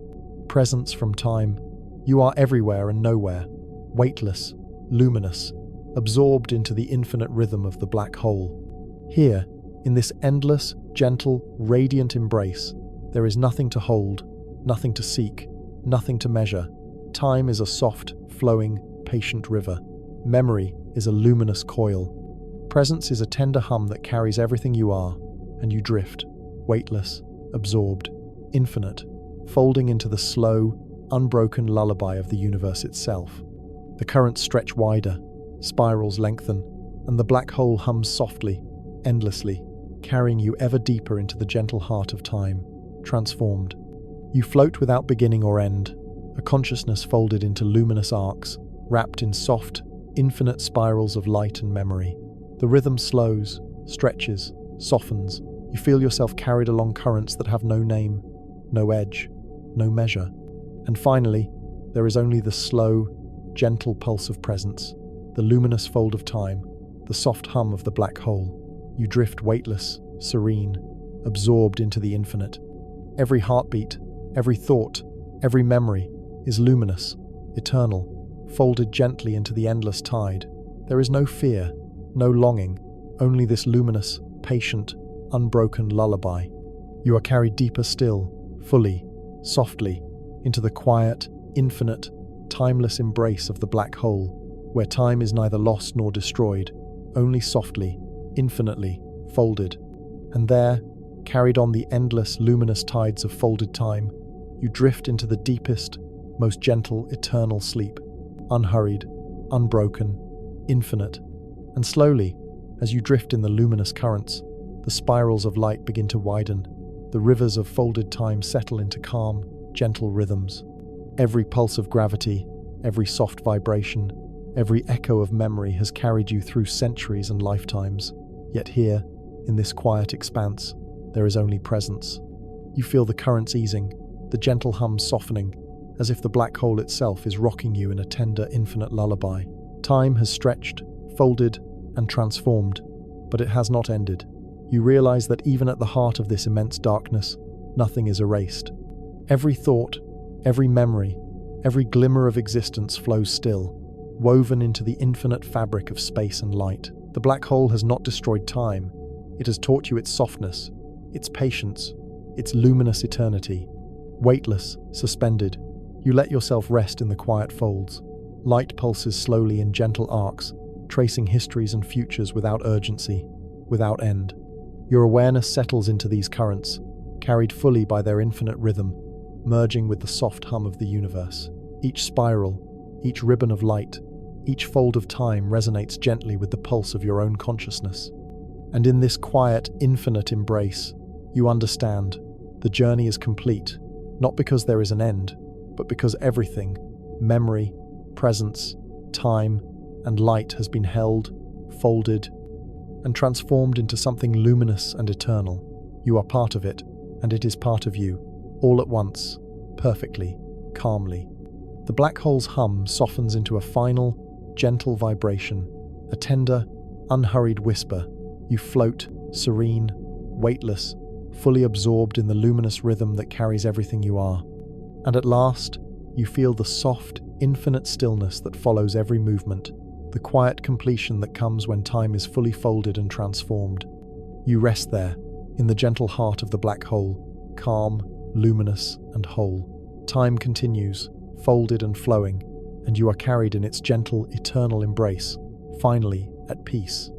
presence from time. You are everywhere and nowhere, weightless, luminous, absorbed into the infinite rhythm of the black hole. Here, in this endless, gentle, radiant embrace, there is nothing to hold, nothing to seek, nothing to measure. Time is a soft, flowing, patient river. Memory is a luminous coil. Presence is a tender hum that carries everything you are, and you drift, weightless, absorbed, infinite, folding into the slow, unbroken lullaby of the universe itself. The currents stretch wider, spirals lengthen, and the black hole hums softly, endlessly, carrying you ever deeper into the gentle heart of time, transformed. You float without beginning or end, a consciousness folded into luminous arcs, wrapped in soft, infinite spirals of light and memory. The rhythm slows, stretches, softens. You feel yourself carried along currents that have no name, no edge, no measure. And finally, there is only the slow, gentle pulse of presence, the luminous fold of time, the soft hum of the black hole. You drift weightless, serene, absorbed into the infinite. Every heartbeat, every thought, every memory is luminous, eternal, folded gently into the endless tide. There is no fear, no longing, only this luminous, patient, unbroken lullaby. You are carried deeper still, fully, softly, into the quiet, infinite, timeless embrace of the black hole, where time is neither lost nor destroyed, only softly, infinitely, folded. And there, carried on the endless, luminous tides of folded time, you drift into the deepest, most gentle, eternal sleep, unhurried, unbroken, infinite. And slowly, as you drift in the luminous currents, the spirals of light begin to widen. The rivers of folded time settle into calm, gentle rhythms. Every pulse of gravity, every soft vibration, every echo of memory has carried you through centuries and lifetimes. Yet here, in this quiet expanse, there is only presence. You feel the currents easing, the gentle hum softening, as if the black hole itself is rocking you in a tender, infinite lullaby. Time has stretched, folded, and transformed, but it has not ended. You realize that even at the heart of this immense darkness, nothing is erased. Every thought, every memory, every glimmer of existence flows still, woven into the infinite fabric of space and light. The black hole has not destroyed time. It has taught you its softness, its patience, its luminous eternity. Weightless, suspended, you let yourself rest in the quiet folds. Light pulses slowly in gentle arcs, tracing histories and futures without urgency, without end. Your awareness settles into these currents, carried fully by their infinite rhythm, merging with the soft hum of the universe. Each spiral, each ribbon of light, each fold of time resonates gently with the pulse of your own consciousness. And in this quiet, infinite embrace, you understand the journey is complete, not because there is an end, but because everything, memory, presence, time, and light has been held, folded, and transformed into something luminous and eternal. You are part of it, and it is part of you, all at once, perfectly, calmly. The black hole's hum softens into a final, gentle vibration, a tender, unhurried whisper. You float, serene, weightless, fully absorbed in the luminous rhythm that carries everything you are. And at last, you feel the soft, infinite stillness that follows every movement, the quiet completion that comes when time is fully folded and transformed. You rest there, in the gentle heart of the black hole, calm, luminous, and whole. Time continues, folded and flowing, and you are carried in its gentle, eternal embrace, finally at peace.